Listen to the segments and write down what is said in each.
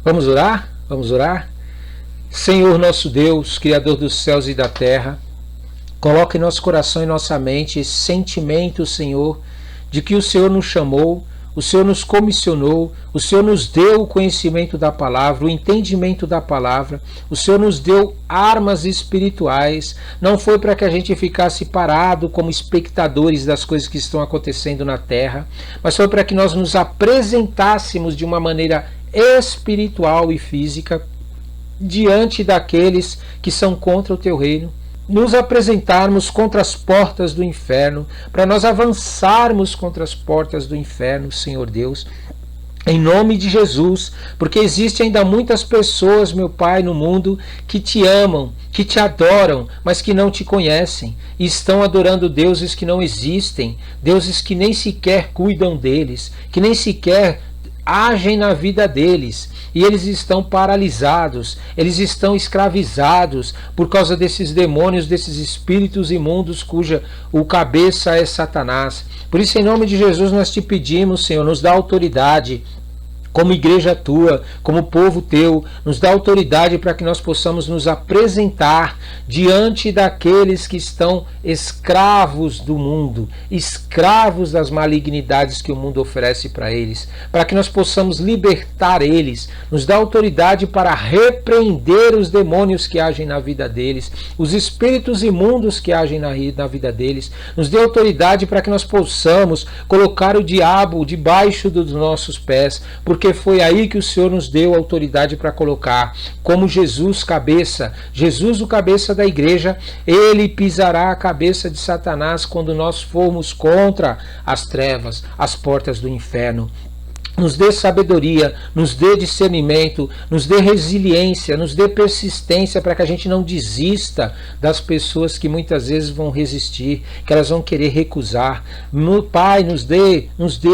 Vamos orar? Vamos orar? Senhor nosso Deus, Criador dos céus e da terra, coloque em nosso coração e nossa mente esse sentimento, Senhor, de que o Senhor nos chamou, o Senhor nos comissionou, o Senhor nos deu o conhecimento da palavra, o entendimento da palavra, o Senhor nos deu armas espirituais. Não foi para que a gente ficasse parado como espectadores das coisas que estão acontecendo na terra, mas foi para que nós nos apresentássemos de uma maneira espiritual e física diante daqueles que são contra o teu reino, nos apresentarmos contra as portas do inferno, para nós avançarmos contra as portas do inferno, Senhor Deus, em nome de Jesus, porque existe ainda muitas pessoas, meu Pai, no mundo que te amam, que te adoram, mas que não te conhecem, e estão adorando deuses que não existem, deuses que nem sequer cuidam deles, que nem sequer agem na vida deles, e eles estão paralisados, eles estão escravizados por causa desses demônios, desses espíritos imundos cuja o cabeça é Satanás. Por isso, em nome de Jesus, nós te pedimos, Senhor, nos dá autoridade, como igreja tua, como povo teu, nos dá autoridade para que nós possamos nos apresentar diante daqueles que estão escravos do mundo, escravos das malignidades que o mundo oferece para eles, para que nós possamos libertar eles, nos dá autoridade para repreender os demônios que agem na vida deles, os espíritos imundos que agem na vida deles, nos dê autoridade para que nós possamos colocar o diabo debaixo dos nossos pés, porque foi aí que o Senhor nos deu autoridade para colocar, como Jesus cabeça, Jesus o cabeça da igreja, ele pisará a cabeça de Satanás quando nós formos contra as trevas, as portas do inferno. Nos dê sabedoria, nos dê discernimento, nos dê resiliência, nos dê persistência para que a gente não desista das pessoas que muitas vezes vão resistir, que elas vão querer recusar. Pai, nos dê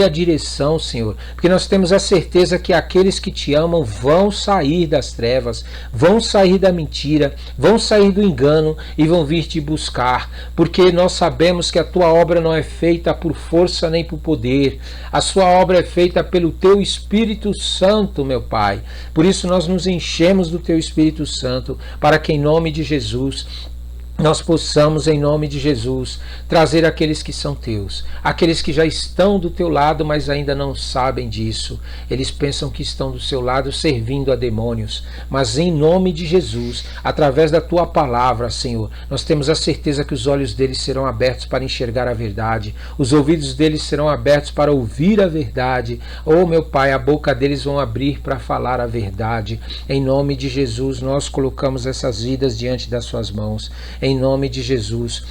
a direção, Senhor, porque nós temos a certeza que aqueles que te amam vão sair das trevas, vão sair da mentira, vão sair do engano e vão vir te buscar, porque nós sabemos que a tua obra não é feita por força nem por poder, a sua obra é feita pelo teu Espírito Santo, meu Pai. Por isso nós nos enchemos do teu Espírito Santo, para que em nome de Jesus nós possamos, em nome de Jesus, trazer aqueles que são teus, aqueles que já estão do teu lado, mas ainda não sabem disso. Eles pensam que estão do seu lado servindo a demônios, mas em nome de Jesus, através da tua palavra, Senhor, nós temos a certeza que os olhos deles serão abertos para enxergar a verdade, os ouvidos deles serão abertos para ouvir a verdade. Oh, meu Pai, a boca deles vão abrir para falar a verdade. Em nome de Jesus, nós colocamos essas vidas diante das suas mãos. Em nome de Jesus,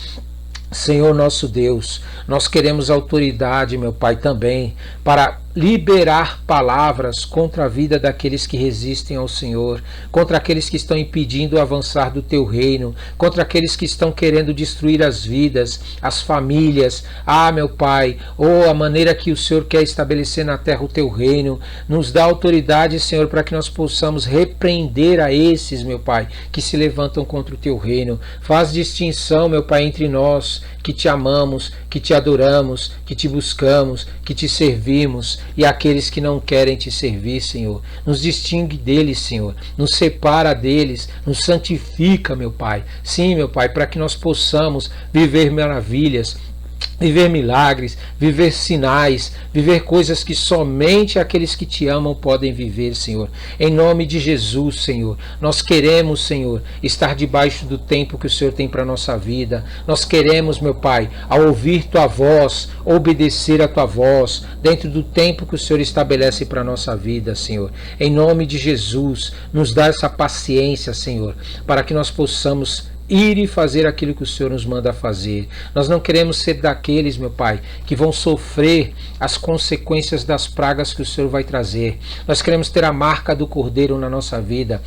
Senhor nosso Deus, nós queremos autoridade, meu Pai, também para liberar palavras contra a vida daqueles que resistem ao Senhor, contra aqueles que estão impedindo o avançar do teu reino, contra aqueles que estão querendo destruir as vidas, as famílias. Ah, meu Pai, a maneira que o Senhor quer estabelecer na terra o teu reino, nos dá autoridade, Senhor, para que nós possamos repreender a esses, meu Pai, que se levantam contra o teu reino. Faz distinção, meu Pai, entre nós que te amamos, que te adoramos, que te buscamos, que te servimos, e aqueles que não querem te servir, Senhor. Nos distingue deles, Senhor. Nos separa deles, nos santifica, meu Pai. Sim, meu Pai, para que nós possamos viver maravilhas, viver milagres, viver sinais, viver coisas que somente aqueles que te amam podem viver, Senhor. Em nome de Jesus, Senhor, nós queremos, Senhor, estar debaixo do tempo que o Senhor tem para a nossa vida. Nós queremos, meu Pai, ao ouvir tua voz, obedecer a tua voz, dentro do tempo que o Senhor estabelece para a nossa vida, Senhor. Em nome de Jesus, nos dá essa paciência, Senhor, para que nós possamos ir e fazer aquilo que o Senhor nos manda fazer. Nós não queremos ser daqueles, meu Pai, que vão sofrer as consequências das pragas que o Senhor vai trazer. Nós queremos ter a marca do Cordeiro na nossa vida.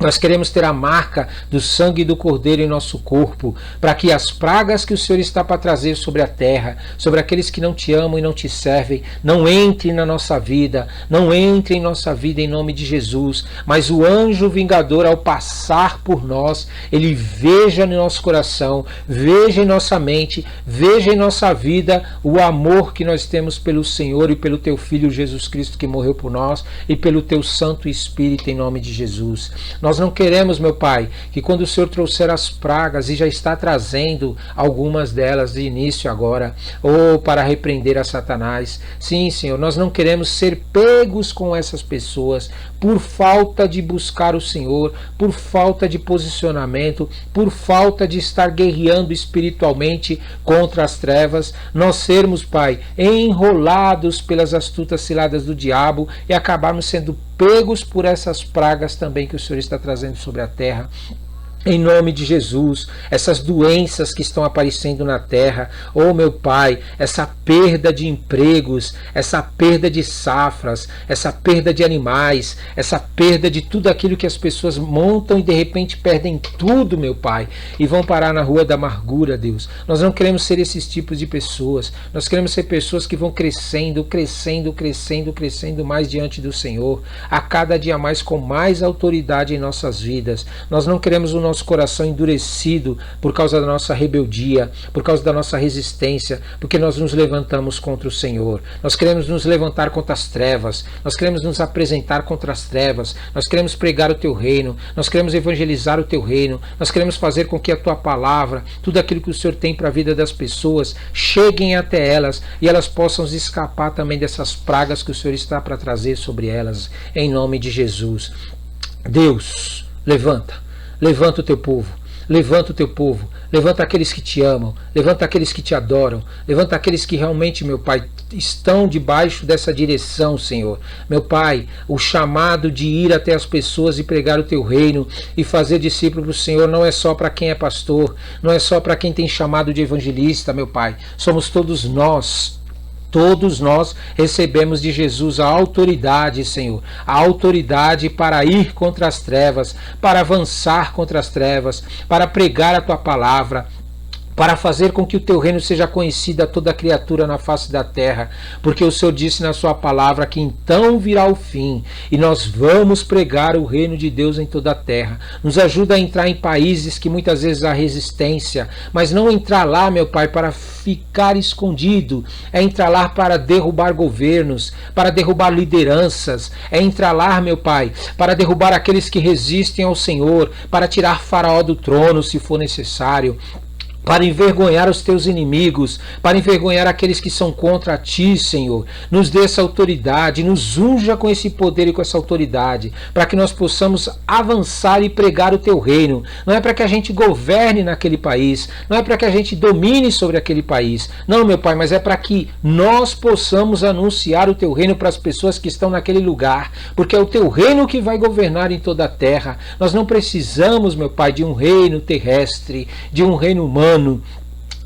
Nós queremos ter a marca do sangue do Cordeiro em nosso corpo, para que as pragas que o Senhor está para trazer sobre a terra, sobre aqueles que não te amam e não te servem, não entrem na nossa vida, não entrem em nossa vida em nome de Jesus. Mas o anjo vingador, ao passar por nós, ele veja no nosso coração, veja em nossa mente, veja em nossa vida o amor que nós temos pelo Senhor e pelo teu Filho Jesus Cristo que morreu por nós e pelo teu Santo Espírito em nome de Jesus. Nós não queremos, meu Pai, que quando o Senhor trouxer as pragas, e já está trazendo algumas delas de início agora, ou para repreender a Satanás, sim, Senhor, nós não queremos ser pegos com essas pessoas por falta de buscar o Senhor, por falta de posicionamento, por falta de estar guerreando espiritualmente contra as trevas, nós sermos, Pai, enrolados pelas astutas ciladas do diabo e acabarmos sendo pegos por essas pragas também que o Senhor está trazendo sobre a terra. Em nome de Jesus, essas doenças que estão aparecendo na terra, oh meu Pai, essa perda de empregos, essa perda de safras, essa perda de animais, essa perda de tudo aquilo que as pessoas montam e de repente perdem tudo, meu Pai, e vão parar na rua da amargura, Deus. Nós não queremos ser esses tipos de pessoas, nós queremos ser pessoas que vão crescendo, crescendo, crescendo, crescendo mais diante do Senhor, a cada dia mais com mais autoridade em nossas vidas. Nós não queremos o nosso coração endurecido por causa da nossa rebeldia, por causa da nossa resistência, porque nós nos levantamos contra o Senhor. Nós queremos nos levantar contra as trevas, nós queremos nos apresentar contra as trevas, nós queremos pregar o teu reino, nós queremos evangelizar o teu reino, nós queremos fazer com que a tua palavra, tudo aquilo que o Senhor tem para a vida das pessoas, cheguem até elas e elas possam escapar também dessas pragas que o Senhor está para trazer sobre elas, em nome de Jesus. Deus, levanta o teu povo, levanta o teu povo, levanta aqueles que te amam, levanta aqueles que te adoram, levanta aqueles que realmente, meu Pai, estão debaixo dessa direção, Senhor. Meu Pai, o chamado de ir até as pessoas e pregar o teu reino e fazer discípulo do Senhor não é só para quem é pastor, não é só para quem tem chamado de evangelista, meu Pai, somos todos nós. Todos nós recebemos de Jesus a autoridade, Senhor, a autoridade para ir contra as trevas, para avançar contra as trevas, para pregar a tua palavra, para fazer com que o teu reino seja conhecido a toda criatura na face da terra, porque o Senhor disse na sua palavra que então virá o fim, e nós vamos pregar o reino de Deus em toda a terra. Nos ajuda a entrar em países que muitas vezes há resistência, mas não entrar lá, meu Pai, para ficar escondido, é entrar lá para derrubar governos, para derrubar lideranças, é entrar lá, meu Pai, para derrubar aqueles que resistem ao Senhor, para tirar Faraó do trono se for necessário, para envergonhar os teus inimigos, para envergonhar aqueles que são contra ti, Senhor. Nos dê essa autoridade, nos unja com esse poder e com essa autoridade, para que nós possamos avançar e pregar o teu reino. Não é para que a gente governe naquele país, não é para que a gente domine sobre aquele país, não, meu Pai, mas é para que nós possamos anunciar o teu reino para as pessoas que estão naquele lugar, porque é o teu reino que vai governar em toda a terra. Nós não precisamos, meu Pai, de um reino terrestre, de um reino humano,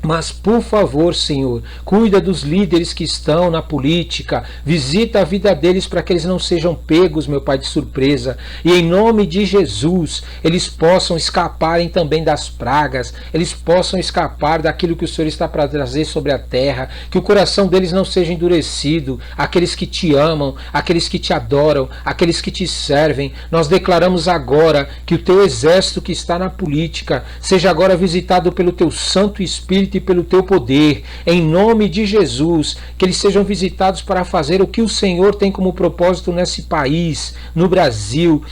mas por favor, Senhor, cuida dos líderes que estão na política, visita a vida deles para que eles não sejam pegos, meu Pai, de surpresa, e em nome de Jesus, eles possam escaparem também das pragas, eles possam escapar daquilo que o Senhor está para trazer sobre a terra, que o coração deles não seja endurecido, aqueles que te amam, aqueles que te adoram, aqueles que te servem. Nós declaramos agora que o teu exército que está na política seja agora visitado pelo teu Santo Espírito e pelo teu poder, em nome de Jesus, que eles sejam visitados para fazer o que o Senhor tem como propósito nesse país, no Brasil,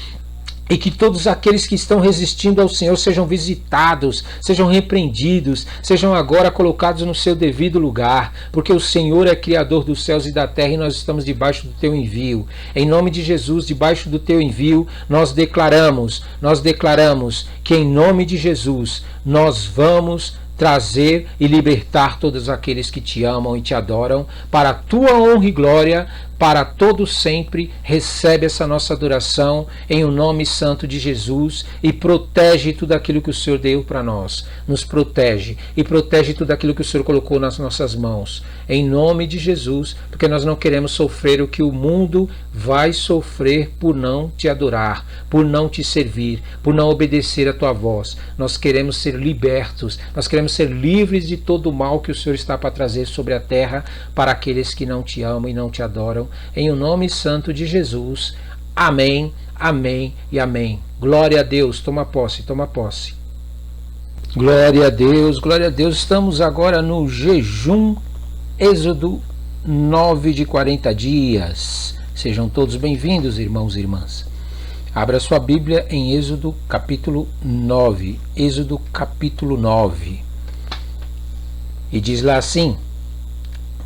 e que todos aqueles que estão resistindo ao Senhor sejam visitados, sejam repreendidos, sejam agora colocados no seu devido lugar, porque o Senhor é Criador dos céus e da terra e nós estamos debaixo do teu envio. Em nome de Jesus, debaixo do teu envio, nós declaramos que em nome de Jesus nós vamos trazer e libertar todos aqueles que te amam e te adoram, para a tua honra e glória, para todo sempre. Recebe essa nossa adoração em o nome santo de Jesus e protege tudo aquilo que o Senhor deu para nós. Nos protege e protege tudo aquilo que o Senhor colocou nas nossas mãos. Em nome de Jesus, porque nós não queremos sofrer o que o mundo vai sofrer por não te adorar, por não te servir, por não obedecer a tua voz. Nós queremos ser libertos, nós queremos ser livres de todo o mal que o Senhor está para trazer sobre a terra para aqueles que não te amam e não te adoram. Em o nome santo de Jesus. Amém, amém e amém. Glória a Deus. Toma posse, toma posse. Glória a Deus, glória a Deus. Estamos agora no jejum Êxodo 9 de 40 dias. Sejam todos bem-vindos, irmãos e irmãs. Abra sua Bíblia em Êxodo capítulo 9. Êxodo capítulo 9. E diz lá assim: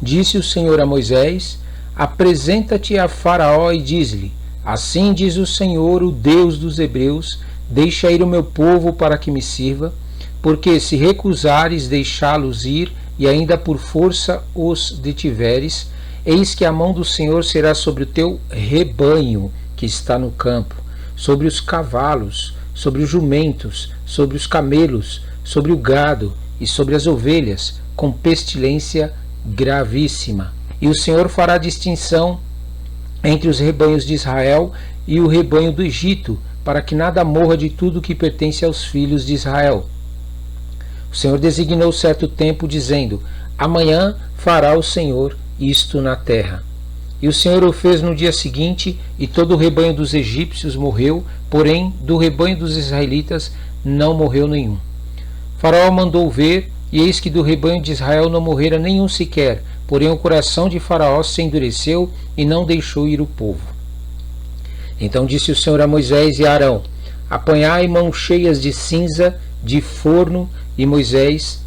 Disse o Senhor a Moisés: Apresenta-te a Faraó e diz-lhe: Assim diz o Senhor, o Deus dos Hebreus: Deixa ir o meu povo para que me sirva, porque se recusares deixá-los ir, e ainda por força os detiveres, eis que a mão do Senhor será sobre o teu rebanho que está no campo, sobre os cavalos, sobre os jumentos, sobre os camelos, sobre o gado e sobre as ovelhas, com pestilência gravíssima. E o Senhor fará distinção entre os rebanhos de Israel e o rebanho do Egito, para que nada morra de tudo que pertence aos filhos de Israel. O Senhor designou certo tempo, dizendo: Amanhã fará o Senhor isto na terra. E o Senhor o fez no dia seguinte, e todo o rebanho dos egípcios morreu, porém do rebanho dos israelitas não morreu nenhum. Faraó mandou ver, e eis que do rebanho de Israel não morrera nenhum sequer, porém o coração de Faraó se endureceu e não deixou ir o povo. Então disse o Senhor a Moisés e a Arão: Apanhai mãos cheias de cinza de forno, e Moisés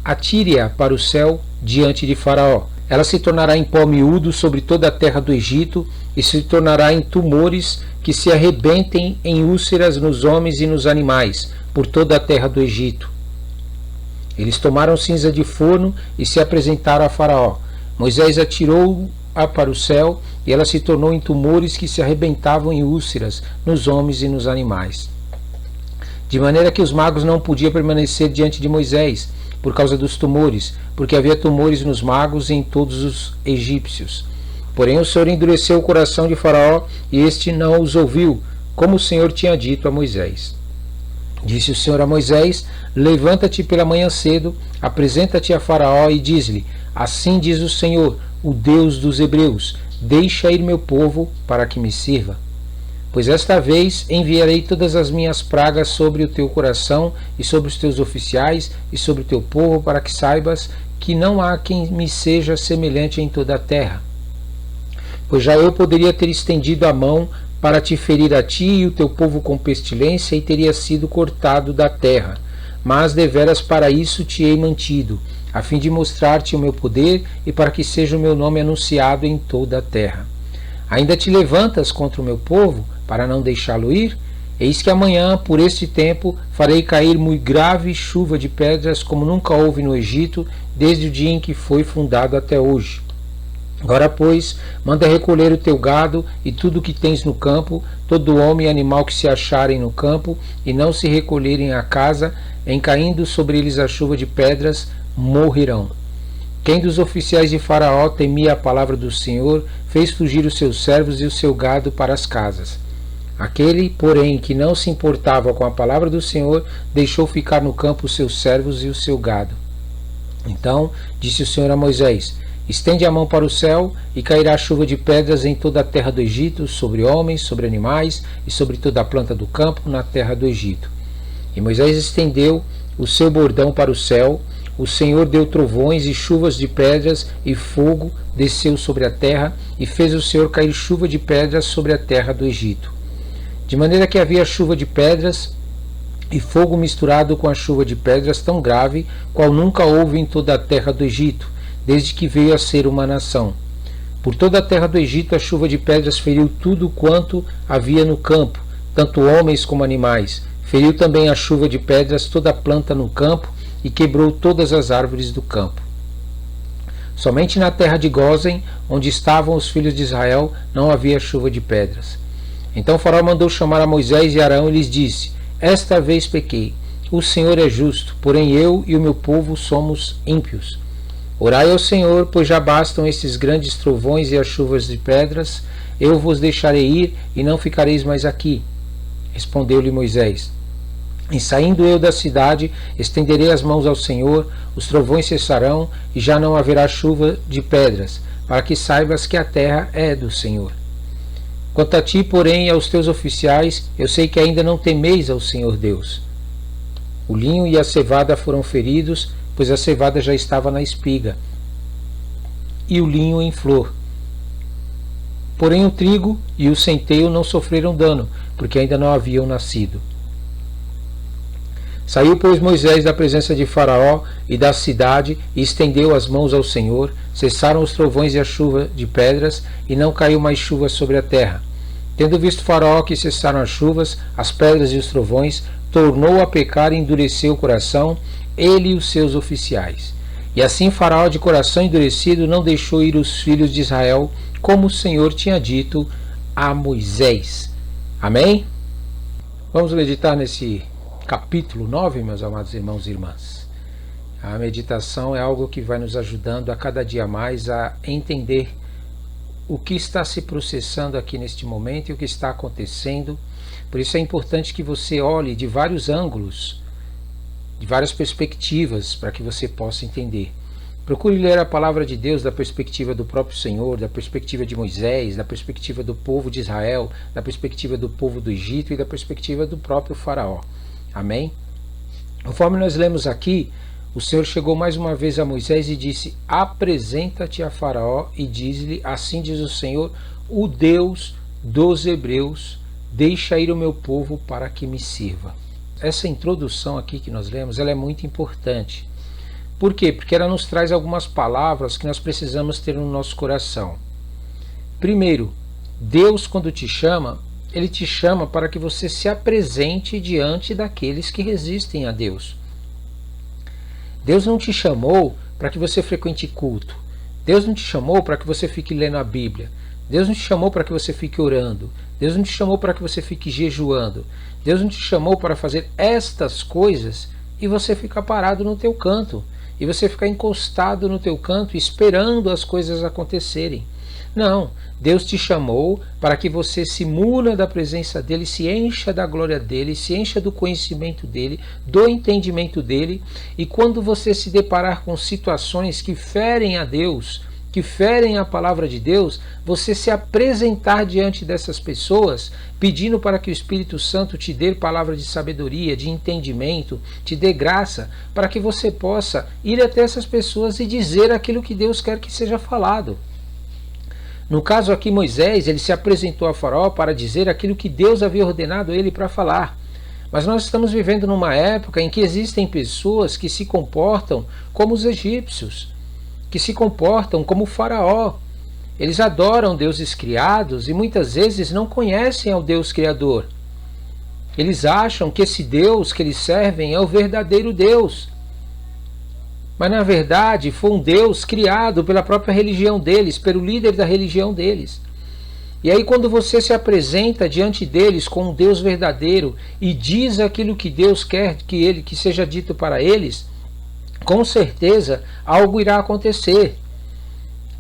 atire-a para o céu diante de Faraó. Ela se tornará em pó miúdo sobre toda a terra do Egito, e se tornará em tumores que se arrebentem em úlceras nos homens e nos animais, por toda a terra do Egito. Eles tomaram cinza de forno e se apresentaram a Faraó. Moisés atirou-a para o céu, e ela se tornou em tumores que se arrebentavam em úlceras nos homens e nos animais. De maneira que os magos não podiam permanecer diante de Moisés, por causa dos tumores, porque havia tumores nos magos e em todos os egípcios. Porém o Senhor endureceu o coração de Faraó, e este não os ouviu, como o Senhor tinha dito a Moisés. Disse o Senhor a Moisés: Levanta-te pela manhã cedo, apresenta-te a Faraó e diz-lhe: Assim diz o Senhor, o Deus dos Hebreus: Deixa ir meu povo para que me sirva. Pois esta vez enviarei todas as minhas pragas sobre o teu coração e sobre os teus oficiais e sobre o teu povo, para que saibas que não há quem me seja semelhante em toda a terra. Pois já eu poderia ter estendido a mão para te ferir a ti e o teu povo com pestilência, e teria sido cortado da terra. Mas deveras para isso te hei mantido, a fim de mostrar-te o meu poder e para que seja o meu nome anunciado em toda a terra. Ainda te levantas contra o meu povo, para não deixá-lo ir? Eis que amanhã, por este tempo, farei cair muito grave chuva de pedras, como nunca houve no Egito, desde o dia em que foi fundado até hoje. Agora, pois, manda recolher o teu gado e tudo o que tens no campo, todo homem e animal que se acharem no campo, e não se recolherem à casa, em caindo sobre eles a chuva de pedras, morrerão. Quem dos oficiais de Faraó temia a palavra do Senhor, fez fugir os seus servos e o seu gado para as casas. Aquele, porém, que não se importava com a palavra do Senhor, deixou ficar no campo os seus servos e o seu gado. Então disse o Senhor a Moisés: Estende a mão para o céu, e cairá chuva de pedras em toda a terra do Egito, sobre homens, sobre animais, e sobre toda a planta do campo na terra do Egito. E Moisés estendeu o seu bordão para o céu, o Senhor deu trovões e chuvas de pedras, e fogo desceu sobre a terra, e fez o Senhor cair chuva de pedras sobre a terra do Egito. De maneira que havia chuva de pedras e fogo misturado com a chuva de pedras tão grave, qual nunca houve em toda a terra do Egito, desde que veio a ser uma nação. Por toda a terra do Egito a chuva de pedras feriu tudo quanto havia no campo, tanto homens como animais. Feriu também a chuva de pedras toda a planta no campo, e quebrou todas as árvores do campo. Somente na terra de Gósen, onde estavam os filhos de Israel, não havia chuva de pedras. Então Faraó mandou chamar a Moisés e Arão e lhes disse: esta vez pequei. O Senhor é justo, porém eu e o meu povo somos ímpios. Orai ao Senhor, pois já bastam estes grandes trovões e as chuvas de pedras. Eu vos deixarei ir e não ficareis mais aqui. Respondeu-lhe Moisés: em saindo eu da cidade, estenderei as mãos ao Senhor, os trovões cessarão e já não haverá chuva de pedras, para que saibas que a terra é do Senhor. Quanto a ti, porém, e aos teus oficiais, eu sei que ainda não temeis ao Senhor Deus. O linho e a cevada foram feridos, pois a cevada já estava na espiga, e o linho em flor. Porém o trigo e o centeio não sofreram dano, porque ainda não haviam nascido. Saiu, pois, Moisés da presença de Faraó e da cidade, e estendeu as mãos ao Senhor. Cessaram os trovões e a chuva de pedras, e não caiu mais chuva sobre a terra. Tendo visto Faraó que cessaram as chuvas, as pedras e os trovões, tornou a pecar e endureceu o coração, ele e os seus oficiais. E assim Faraó, de coração endurecido, não deixou ir os filhos de Israel, como o Senhor tinha dito a Moisés. Amém? Vamos meditar nesse capítulo 9, meus amados irmãos e irmãs. A meditação é algo que vai nos ajudando a cada dia mais a entender o que está se processando aqui neste momento e o que está acontecendo. Por isso é importante que você olhe de vários ângulos, de várias perspectivas, para que você possa entender. Procure ler a palavra de Deus da perspectiva do próprio Senhor, da perspectiva de Moisés, da perspectiva do povo de Israel, da perspectiva do povo do Egito e da perspectiva do próprio Faraó. Amém? Conforme nós lemos aqui, o Senhor chegou mais uma vez a Moisés e disse: apresenta-te a Faraó e diz-lhe: assim diz o Senhor, o Deus dos Hebreus, deixa ir o meu povo para que me sirva. Essa introdução aqui que nós lemos, ela é muito importante. Por quê? Porque ela nos traz algumas palavras que nós precisamos ter no nosso coração. Primeiro, Deus, quando te chama, Ele te chama para que você se apresente diante daqueles que resistem a Deus. Deus não te chamou para que você frequente culto. Deus não te chamou para que você fique lendo a Bíblia. Deus não te chamou para que você fique orando. Deus não te chamou para que você fique jejuando. Deus não te chamou para fazer estas coisas e você ficar parado no teu canto. E você ficar encostado no teu canto esperando as coisas acontecerem. Não, Deus te chamou para que você se muna da presença dEle, se encha da glória dEle, se encha do conhecimento dEle, do entendimento dEle, e quando você se deparar com situações que ferem a Deus, que ferem a palavra de Deus, você se apresentar diante dessas pessoas, pedindo para que o Espírito Santo te dê palavra de sabedoria, de entendimento, te dê graça, para que você possa ir até essas pessoas e dizer aquilo que Deus quer que seja falado. No caso aqui, Moisés, ele se apresentou a Faraó para dizer aquilo que Deus havia ordenado a ele para falar. Mas nós estamos vivendo numa época em que existem pessoas que se comportam como os egípcios, que se comportam como o Faraó. Eles adoram deuses criados e muitas vezes não conhecem ao Deus Criador. Eles acham que esse Deus que eles servem é o verdadeiro Deus. Mas na verdade foi um Deus criado pela própria religião deles, pelo líder da religião deles. E aí quando você se apresenta diante deles com um Deus verdadeiro e diz aquilo que Deus quer que seja dito para eles, com certeza algo irá acontecer.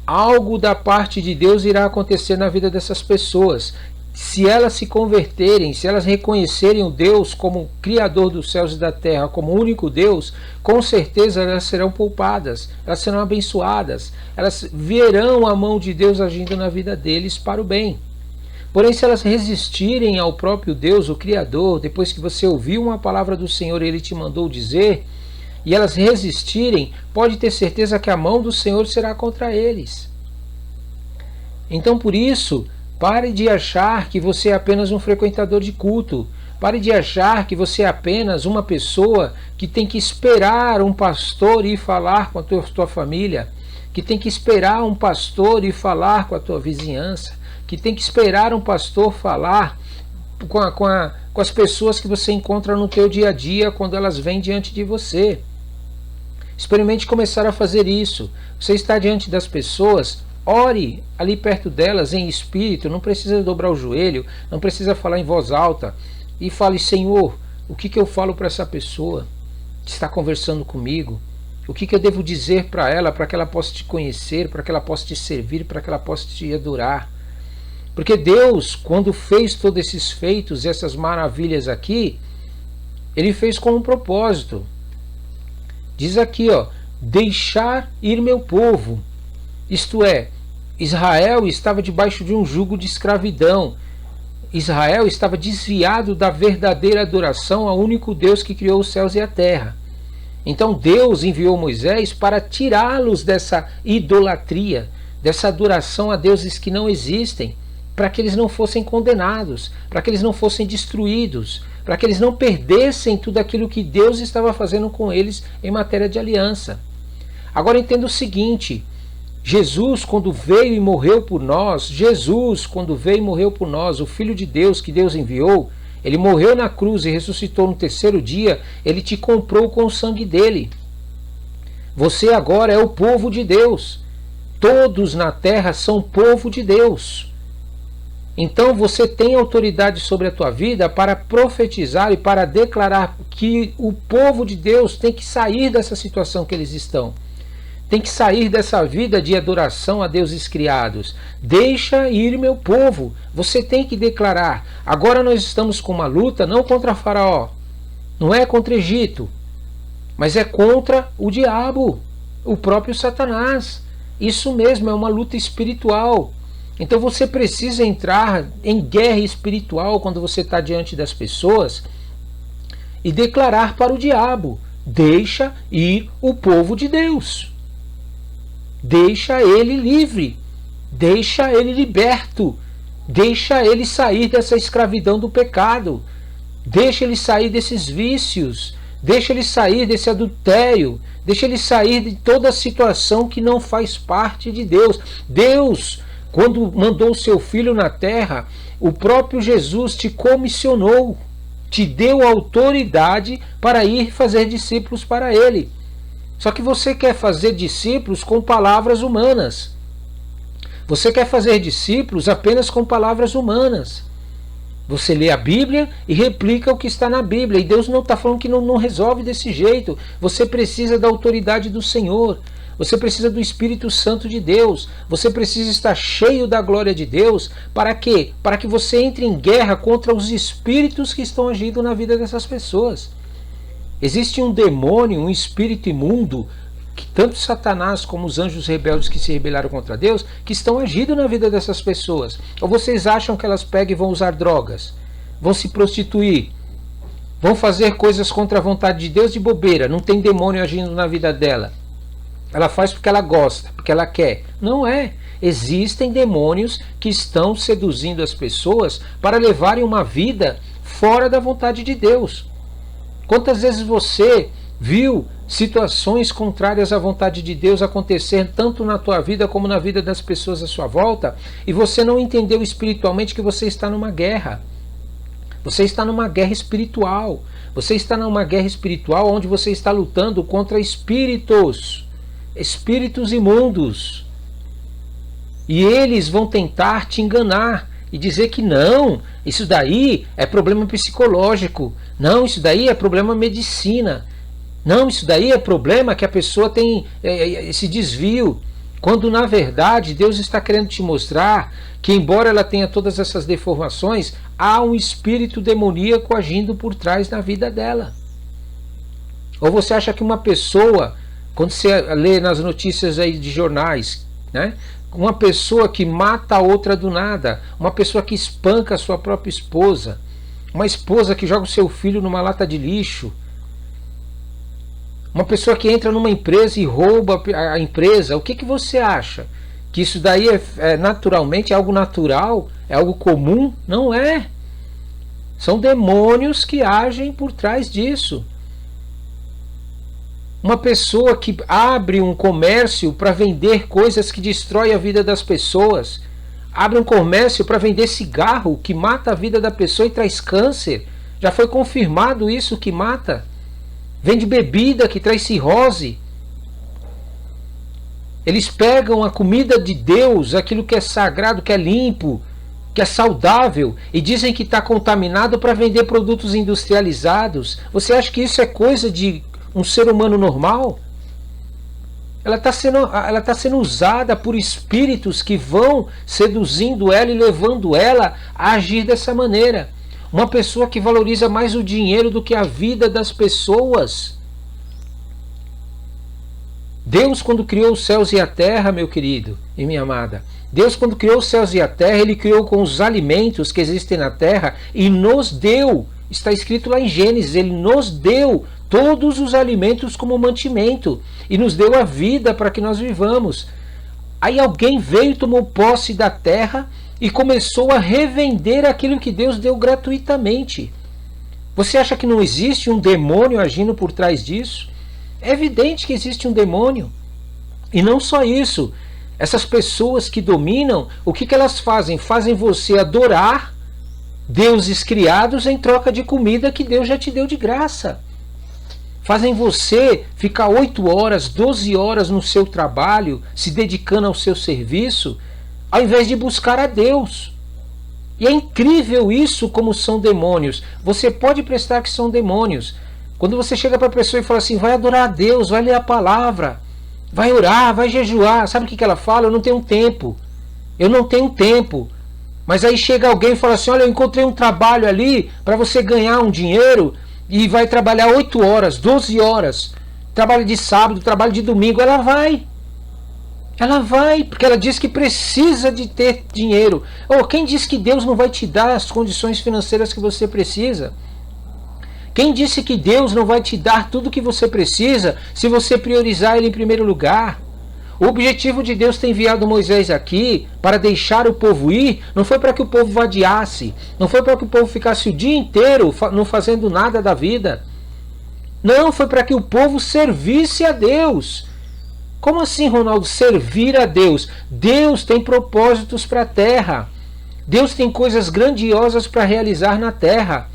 Algo da parte de Deus irá acontecer na vida dessas pessoas. Se elas se converterem, se elas reconhecerem o Deus como Criador dos céus e da terra, como único Deus, com certeza elas serão poupadas, elas serão abençoadas, elas verão a mão de Deus agindo na vida deles para o bem. Porém, se elas resistirem ao próprio Deus, o Criador, depois que você ouviu uma palavra do Senhor e Ele te mandou dizer, e elas resistirem, pode ter certeza que a mão do Senhor será contra eles. Então, por isso, pare de achar que você é apenas um frequentador de culto. Pare de achar que você é apenas uma pessoa que tem que esperar um pastor ir falar com a tua família, que tem que esperar um pastor ir falar com a tua vizinhança, que tem que esperar um pastor falar com as pessoas que você encontra no teu dia a dia quando elas vêm diante de você. Experimente começar a fazer isso. Você está diante das pessoas, ore ali perto delas em espírito, não precisa dobrar o joelho, não precisa falar em voz alta, e fale: Senhor, o que eu falo para essa pessoa que está conversando comigo? O que eu devo dizer para ela que ela possa te conhecer, para que ela possa te servir, para que ela possa te adorar? Porque Deus, quando fez todos esses feitos, essas maravilhas aqui, Ele fez com um propósito. Diz aqui, deixar ir meu povo. Isto é, Israel estava debaixo de um jugo de escravidão. Israel estava desviado da verdadeira adoração ao único Deus que criou os céus e a terra. Então Deus enviou Moisés para tirá-los dessa idolatria, dessa adoração a deuses que não existem, para que eles não fossem condenados, para que eles não fossem destruídos, para que eles não perdessem tudo aquilo que Deus estava fazendo com eles em matéria de aliança. Agora entenda o seguinte: Jesus, quando veio e morreu por nós, o Filho de Deus que Deus enviou, Ele morreu na cruz e ressuscitou no terceiro dia, Ele te comprou com o sangue dele. Você agora é o povo de Deus. Todos na terra são povo de Deus. Então você tem autoridade sobre a tua vida para profetizar e para declarar que o povo de Deus tem que sair dessa situação que eles estão. Tem que sair dessa vida de adoração a deuses criados. Deixa ir meu povo. Você tem que declarar. Agora nós estamos com uma luta não contra Faraó. Não é contra Egito. Mas é contra o diabo. O próprio Satanás. Isso mesmo, é uma luta espiritual. Então você precisa entrar em guerra espiritual quando você está diante das pessoas e declarar para o diabo: deixa ir o povo de Deus. Deixa ele livre, deixa ele liberto, deixa ele sair dessa escravidão do pecado, deixa ele sair desses vícios, deixa ele sair desse adultério, deixa ele sair de toda a situação que não faz parte de Deus. Deus, quando mandou o seu Filho na terra, o próprio Jesus te comissionou, te deu autoridade para ir fazer discípulos para Ele. Só que você quer fazer discípulos com palavras humanas. Você quer fazer discípulos apenas com palavras humanas. Você lê a Bíblia e replica o que está na Bíblia. E Deus não está falando que não resolve desse jeito. Você precisa da autoridade do Senhor. Você precisa do Espírito Santo de Deus. Você precisa estar cheio da glória de Deus. Para quê? Para que você entre em guerra contra os espíritos que estão agindo na vida dessas pessoas. Existe um demônio, um espírito imundo, que tanto Satanás como os anjos rebeldes que se rebelaram contra Deus, que estão agindo na vida dessas pessoas. Ou vocês acham que elas pegam e vão usar drogas? Vão se prostituir? Vão fazer coisas contra a vontade de Deus de bobeira? Não tem demônio agindo na vida dela. Ela faz porque ela gosta, porque ela quer. Não é. Existem demônios que estão seduzindo as pessoas para levarem uma vida fora da vontade de Deus. Quantas vezes você viu situações contrárias à vontade de Deus acontecer tanto na tua vida como na vida das pessoas à sua volta, e você não entendeu espiritualmente que você está numa guerra? Você está numa guerra espiritual. Você está numa guerra espiritual onde você está lutando contra espíritos imundos. E eles vão tentar te enganar e dizer que não, isso daí é problema psicológico. Não, isso daí é problema medicina. Não, isso daí é problema que a pessoa tem esse desvio. Quando na verdade Deus está querendo te mostrar que, embora ela tenha todas essas deformações, há um espírito demoníaco agindo por trás na vida dela. Ou você acha que uma pessoa, quando você lê nas notícias aí de jornais, né? Uma pessoa que mata a outra do nada, uma pessoa que espanca a sua própria esposa, uma esposa que joga o seu filho numa lata de lixo, uma pessoa que entra numa empresa e rouba a empresa, o que você acha? Que isso daí é naturalmente, é algo natural? É algo comum? Não é. São demônios que agem por trás disso. Uma pessoa que abre um comércio para vender coisas que destroem a vida das pessoas, abre um comércio para vender cigarro que mata a vida da pessoa e traz câncer, já foi confirmado isso, que mata. Vende bebida que traz cirrose, Eles pegam a comida de Deus, aquilo que é sagrado, que é limpo, que é saudável, e dizem que está contaminado para vender produtos industrializados. Você acha que isso é coisa de um ser humano normal? Ela está sendo usada por espíritos que vão seduzindo ela e levando ela a agir dessa maneira. Uma pessoa que valoriza mais o dinheiro do que a vida das pessoas. Deus, quando criou os céus e a terra, meu querido e minha amada, Deus, quando criou os céus e a terra, Ele criou com os alimentos que existem na terra e nos deu, está escrito lá em Gênesis, Ele nos deu todos os alimentos como mantimento e nos deu a vida para que nós vivamos. Aí alguém veio, tomou posse da terra e começou a revender aquilo que Deus deu gratuitamente. Você acha que não existe um demônio agindo por trás disso? É evidente que existe um demônio. E não só isso. Essas pessoas que dominam, o que elas fazem? Fazem você adorar deuses criados em troca de comida que Deus já te deu de graça. Fazem você ficar 8 horas, 12 horas no seu trabalho, se dedicando ao seu serviço, ao invés de buscar a Deus. E é incrível isso, como são demônios. Você pode prestar que são demônios. Quando você chega para a pessoa e fala assim, vai adorar a Deus, vai ler a palavra, vai orar, vai jejuar, sabe o que ela fala? Eu não tenho tempo. Eu não tenho tempo. Mas aí chega alguém e fala assim, olha, eu encontrei um trabalho ali para você ganhar um dinheiro e vai trabalhar 8 horas, 12 horas. Trabalho de sábado, trabalho de domingo. Ela vai. Ela vai, porque ela diz que precisa de ter dinheiro. Quem diz que Deus não vai te dar as condições financeiras que você precisa? Quem disse que Deus não vai te dar tudo o que você precisa se você priorizar Ele em primeiro lugar? O objetivo de Deus ter enviado Moisés aqui para deixar o povo ir, não foi para que o povo vadiasse, não foi para que o povo ficasse o dia inteiro não fazendo nada da vida. Não, foi para que o povo servisse a Deus. Como assim, Ronaldo, servir a Deus? Deus tem propósitos para a terra. Deus tem coisas grandiosas para realizar na terra.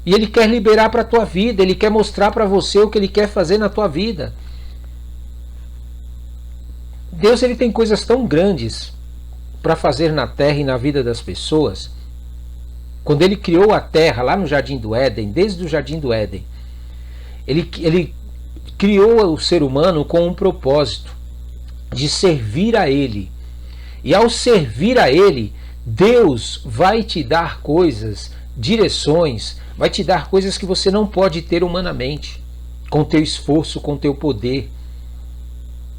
E Ele quer liberar para a tua vida, Ele quer mostrar para você o que Ele quer fazer na tua vida. Deus, Ele tem coisas tão grandes para fazer na terra e na vida das pessoas. Quando Ele criou a terra lá no Jardim do Éden, desde o Jardim do Éden, Ele criou o ser humano com um propósito de servir a Ele. E ao servir a Ele, Deus vai te dar coisas, direções, vai te dar coisas que você não pode ter humanamente, com teu esforço, com teu poder.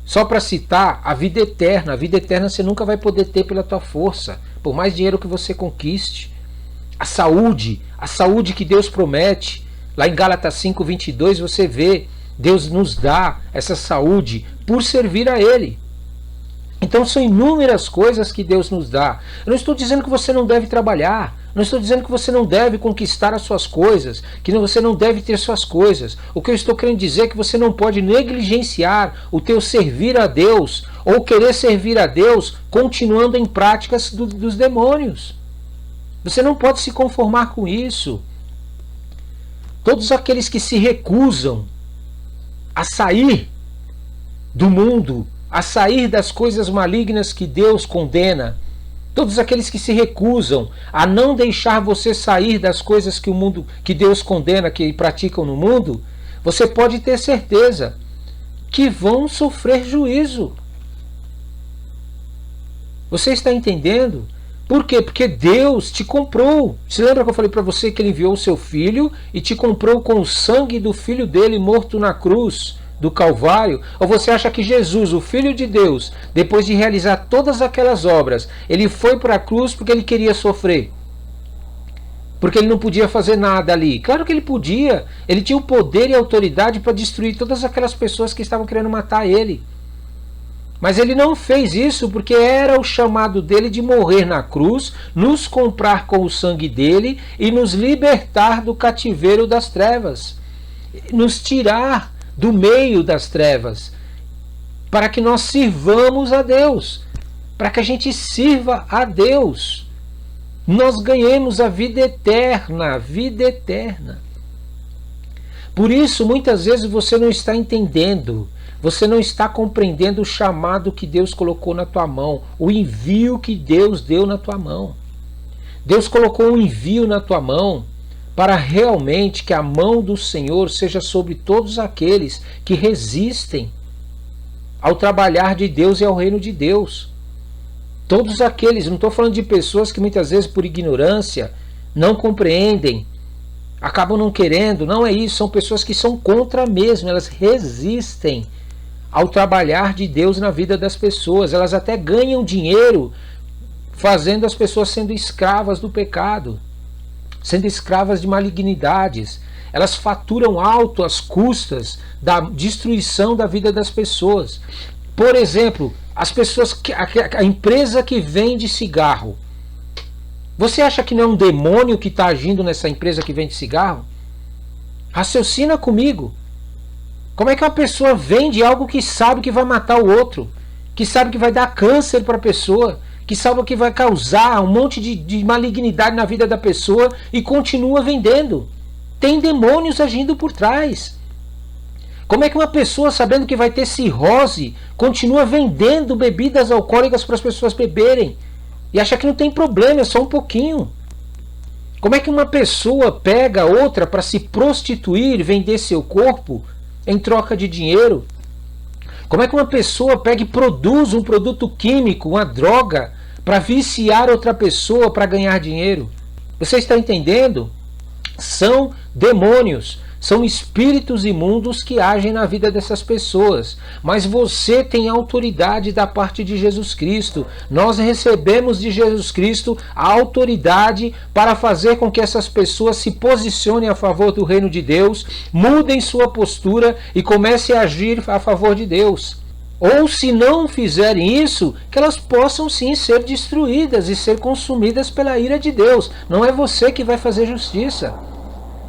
Só para citar, a vida eterna. A vida eterna você nunca vai poder ter pela tua força, por mais dinheiro que você conquiste. A saúde que Deus promete. Lá em Gálatas 5:22 você vê, Deus nos dá essa saúde por servir a Ele. Então são inúmeras coisas que Deus nos dá. Eu não estou dizendo que você não deve trabalhar, não estou dizendo que você não deve conquistar as suas coisas, que você não deve ter suas coisas. O que eu estou querendo dizer é que você não pode negligenciar o teu servir a Deus, ou querer servir a Deus continuando em práticas dos demônios. Você não pode se conformar com isso. Todos aqueles que se recusam a sair do mundo, a sair das coisas malignas que Deus condena, todos aqueles que se recusam a não deixar você sair das coisas que o mundo, que Deus condena, que praticam no mundo, você pode ter certeza que vão sofrer juízo. Você está entendendo? Por quê? Porque Deus te comprou. Se lembra que eu falei para você que Ele enviou o seu Filho e te comprou com o sangue do Filho dele morto na cruz do Calvário? Ou você acha que Jesus, o Filho de Deus, depois de realizar todas aquelas obras, Ele foi para a cruz porque Ele queria sofrer? Porque Ele não podia fazer nada ali? Claro que Ele podia. Ele tinha o poder e a autoridade para destruir todas aquelas pessoas que estavam querendo matar Ele. Mas Ele não fez isso porque era o chamado dele de morrer na cruz, nos comprar com o sangue dele e nos libertar do cativeiro das trevas, nos tirar do meio das trevas, para que nós sirvamos a Deus, para que a gente sirva a Deus, nós ganhemos a vida eterna, Por isso, muitas vezes você não está entendendo, você não está compreendendo o chamado que Deus colocou na tua mão, o envio que Deus deu na tua mão. Deus colocou um envio na tua mão para realmente que a mão do Senhor seja sobre todos aqueles que resistem ao trabalhar de Deus e ao reino de Deus. Todos aqueles, não estou falando de pessoas que muitas vezes por ignorância não compreendem, acabam não querendo, não é isso, são pessoas que são contra mesmo, elas resistem ao trabalhar de Deus na vida das pessoas, elas até ganham dinheiro fazendo as pessoas sendo escravas do pecado, sendo escravas de malignidades. Elas faturam alto às custas da destruição da vida das pessoas. Por exemplo, as pessoas, a empresa que vende cigarro. Você acha que não é um demônio que está agindo nessa empresa que vende cigarro? Raciocina comigo. Como é que uma pessoa vende algo que sabe que vai matar o outro? Que sabe que vai dar câncer para a pessoa? Que sabe que vai causar um monte de malignidade na vida da pessoa e continua vendendo? Tem demônios agindo por trás. Como é que uma pessoa, sabendo que vai ter cirrose, continua vendendo bebidas alcoólicas para as pessoas beberem? E acha que não tem problema, é só um pouquinho. Como é que uma pessoa pega outra para se prostituir, vender seu corpo em troca de dinheiro? Como é que uma pessoa pega e produz um produto químico, uma droga, para viciar outra pessoa para ganhar dinheiro? Você está entendendo? São demônios, são espíritos imundos que agem na vida dessas pessoas. Mas você tem autoridade da parte de Jesus Cristo. Nós recebemos de Jesus Cristo a autoridade para fazer com que essas pessoas se posicionem a favor do reino de Deus, mudem sua postura e comecem a agir a favor de Deus. Ou, se não fizerem isso, que elas possam sim ser destruídas e ser consumidas pela ira de Deus. Não é você que vai fazer justiça.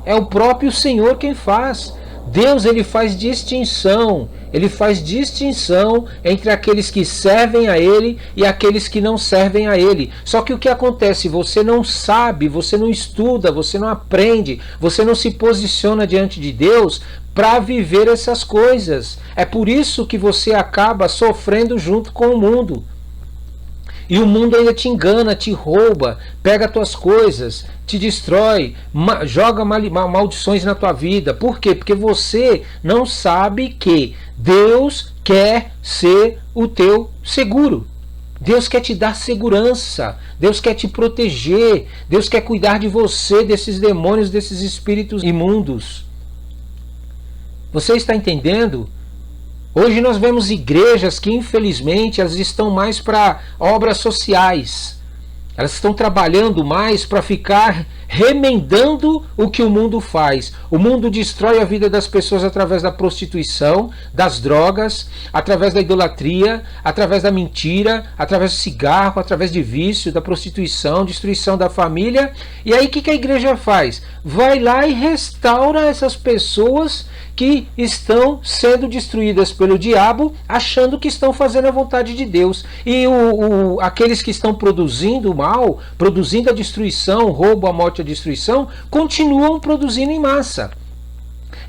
É o próprio Senhor quem faz. Deus, ele faz distinção. Ele faz distinção entre aqueles que servem a Ele e aqueles que não servem a Ele. Só que o que acontece? Você não sabe, você não estuda, você não aprende, você não se posiciona diante de Deus para viver essas coisas. É por isso que você acaba sofrendo junto com o mundo. E o mundo ainda te engana, te rouba, pega tuas coisas, te destrói, joga maldições na tua vida. Por quê? Porque você não sabe que Deus quer ser o teu seguro. Deus quer te dar segurança, Deus quer te proteger, Deus quer cuidar de você, desses demônios, desses espíritos imundos. Você está entendendo? Hoje nós vemos igrejas que, infelizmente, elas estão mais para obras sociais. Elas estão trabalhando mais para ficar remendando o que o mundo faz. O mundo destrói a vida das pessoas através da prostituição, das drogas, através da idolatria, através da mentira, através do cigarro, através de vício, da prostituição, destruição da família. E aí o que a igreja faz? Vai lá e restaura essas pessoas que estão sendo destruídas pelo diabo, achando que estão fazendo a vontade de Deus. E aqueles que estão produzindo o mal, produzindo a destruição, o roubo, a morte e a destruição, continuam produzindo em massa.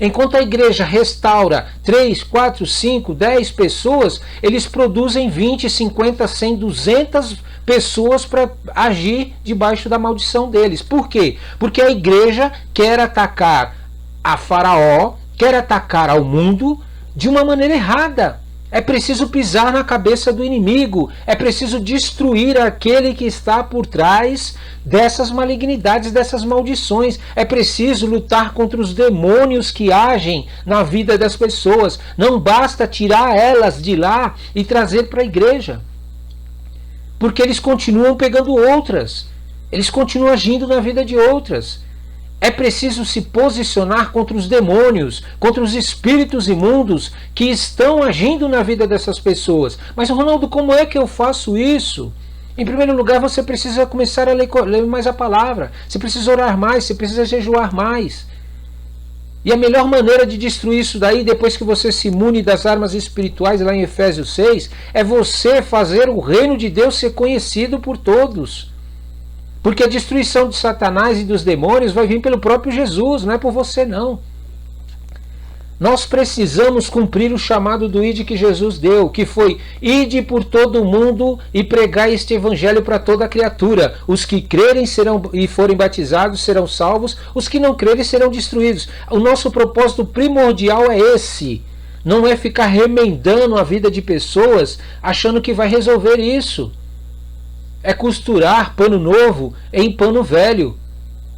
Enquanto a igreja restaura 3, 4, 5, 10 pessoas, eles produzem 20, 50, 100, 200 pessoas para agir debaixo da maldição deles. Por quê? Porque a igreja quer atacar a Faraó, quer atacar ao mundo de uma maneira errada. É preciso pisar na cabeça do inimigo, é preciso destruir aquele que está por trás dessas malignidades, dessas maldições. É preciso lutar contra os demônios que agem na vida das pessoas. Não basta tirar elas de lá e trazer para a igreja, porque eles continuam pegando outras, eles continuam agindo na vida de outras. É preciso se posicionar contra os demônios, contra os espíritos imundos que estão agindo na vida dessas pessoas. Mas, Ronaldo, como é que eu faço isso? Em primeiro lugar, você precisa começar a ler mais a palavra. Você precisa orar mais, você precisa jejuar mais. E a melhor maneira de destruir isso daí, depois que você se imune das armas espirituais, lá em Efésios 6, é você fazer o reino de Deus ser conhecido por todos. Porque a destruição de Satanás e dos demônios vai vir pelo próprio Jesus, não é por você não. Nós precisamos cumprir o chamado do ide que Jesus deu, que foi: ide por todo o mundo e pregai este evangelho para toda criatura. Os que crerem serão e forem batizados serão salvos, os que não crerem serão destruídos. O nosso propósito primordial é esse. Não é ficar remendando a vida de pessoas achando que vai resolver isso. É costurar pano novo em pano velho.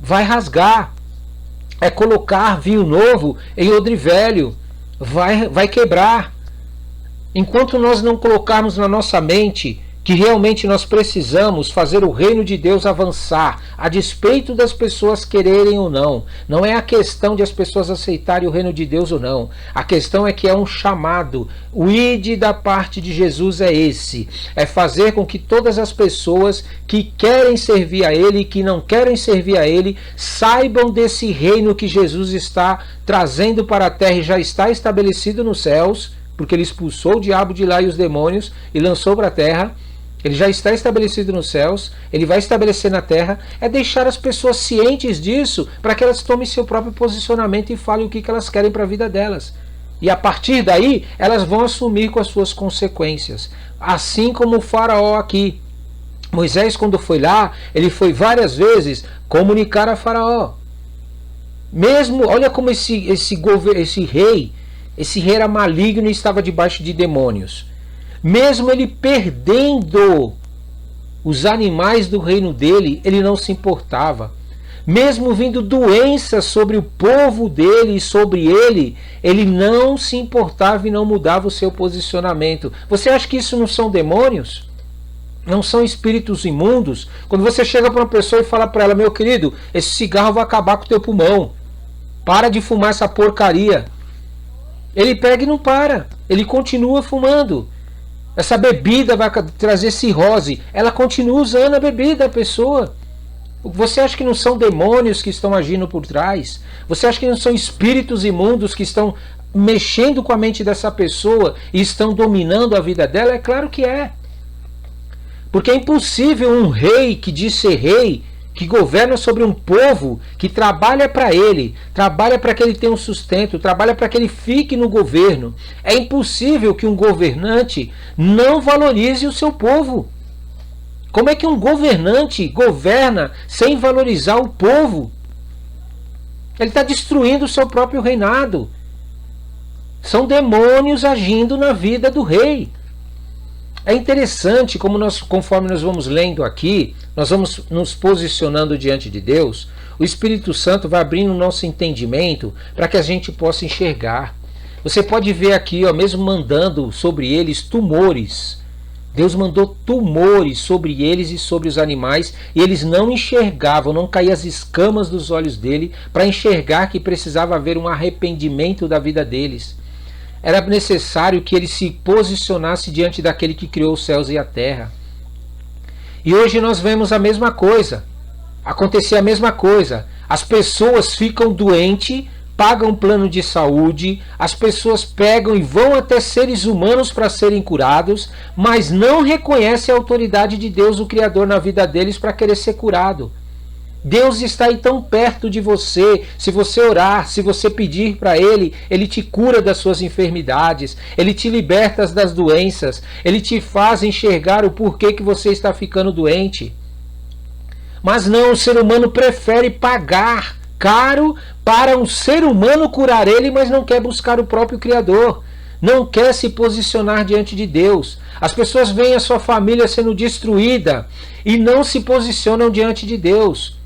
Vai rasgar. É colocar vinho novo em odre velho. Vai quebrar. Enquanto nós não colocarmos na nossa mente que realmente nós precisamos fazer o reino de Deus avançar, a despeito das pessoas quererem ou não. Não é a questão de as pessoas aceitarem o reino de Deus ou não. A questão é que é um chamado. O ide da parte de Jesus é esse. É fazer com que todas as pessoas que querem servir a Ele e que não querem servir a Ele saibam desse reino que Jesus está trazendo para a terra e já está estabelecido nos céus, porque Ele expulsou o diabo de lá e os demônios e lançou para a terra. Ele já está estabelecido nos céus, ele vai estabelecer na terra. É deixar as pessoas cientes disso, para que elas tomem seu próprio posicionamento e falem o que elas querem para a vida delas. E a partir daí, elas vão assumir com as suas consequências. Assim como o faraó aqui. Moisés, quando foi lá, ele foi várias vezes comunicar a faraó. Mesmo, olha como esse rei era maligno e estava debaixo de demônios. Mesmo ele perdendo os animais do reino dele, ele não se importava. Mesmo vindo doenças sobre o povo dele e sobre ele não se importava e não mudava o seu posicionamento. Você acha que isso não são demônios? Não são espíritos imundos? Quando você chega para uma pessoa e fala para ela: meu querido, esse cigarro vai acabar com o teu pulmão. Para de fumar essa porcaria. Ele pega e não para. Ele continua fumando. Essa bebida vai trazer cirrose. Ela continua usando a bebida, a pessoa. Você acha que não são demônios que estão agindo por trás? Você acha que não são espíritos imundos que estão mexendo com a mente dessa pessoa e estão dominando a vida dela? É claro que é. Porque é impossível um rei que diz ser rei, que governa sobre um povo, que trabalha para ele, trabalha para que ele tenha um sustento, trabalha para que ele fique no governo. É impossível que um governante não valorize o seu povo. Como é que um governante governa sem valorizar o povo? Ele está destruindo o seu próprio reinado. São demônios agindo na vida do rei. É interessante como conforme nós vamos lendo aqui, nós vamos nos posicionando diante de Deus, o Espírito Santo vai abrindo o nosso entendimento para que a gente possa enxergar. Você pode ver aqui, mesmo mandando sobre eles tumores. Deus mandou tumores sobre eles e sobre os animais, e eles não enxergavam, não caíam as escamas dos olhos dele para enxergar que precisava haver um arrependimento da vida deles. Era necessário que ele se posicionasse diante daquele que criou os céus e a terra. E hoje nós vemos a mesma coisa. Acontecer a mesma coisa. As pessoas ficam doentes, pagam plano de saúde, as pessoas pegam e vão até seres humanos para serem curados, mas não reconhecem a autoridade de Deus, o Criador, na vida deles para querer ser curado. Deus está aí tão perto de você. Se você orar, se você pedir para Ele, Ele te cura das suas enfermidades, Ele te liberta das doenças, Ele te faz enxergar o porquê que você está ficando doente. Mas não, o ser humano prefere pagar caro para um ser humano curar ele, mas não quer buscar o próprio Criador, não quer se posicionar diante de Deus. As pessoas veem a sua família sendo destruída e não se posicionam diante de Deus.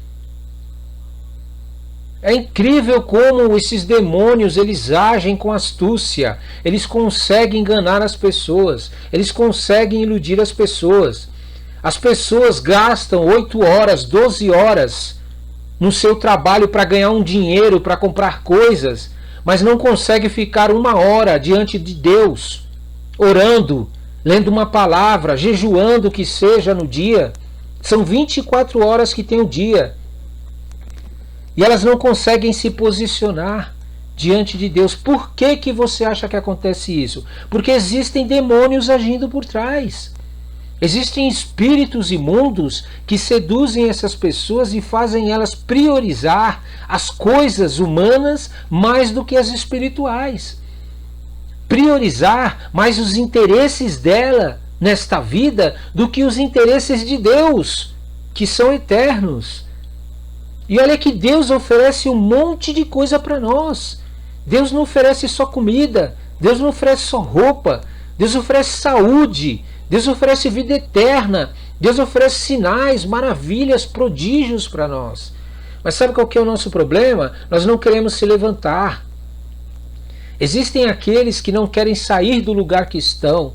É incrível como esses demônios, eles agem com astúcia. Eles conseguem enganar as pessoas. Eles conseguem iludir as pessoas. As pessoas gastam 8 horas, 12 horas no seu trabalho para ganhar um dinheiro, para comprar coisas, mas não conseguem ficar 1 hora diante de Deus, orando, lendo uma palavra, jejuando que seja no dia. São 24 horas que tem o dia. E elas não conseguem se posicionar diante de Deus. Por que você acha que acontece isso? Porque existem demônios agindo por trás. Existem espíritos imundos que seduzem essas pessoas e fazem elas priorizar as coisas humanas mais do que as espirituais. Priorizar mais os interesses dela nesta vida do que os interesses de Deus, que são eternos. E olha que Deus oferece um monte de coisa para nós. Deus não oferece só comida, Deus não oferece só roupa, Deus oferece saúde, Deus oferece vida eterna, Deus oferece sinais, maravilhas, prodígios para nós. Mas sabe qual que é o nosso problema? Nós não queremos se levantar. Existem aqueles que não querem sair do lugar que estão,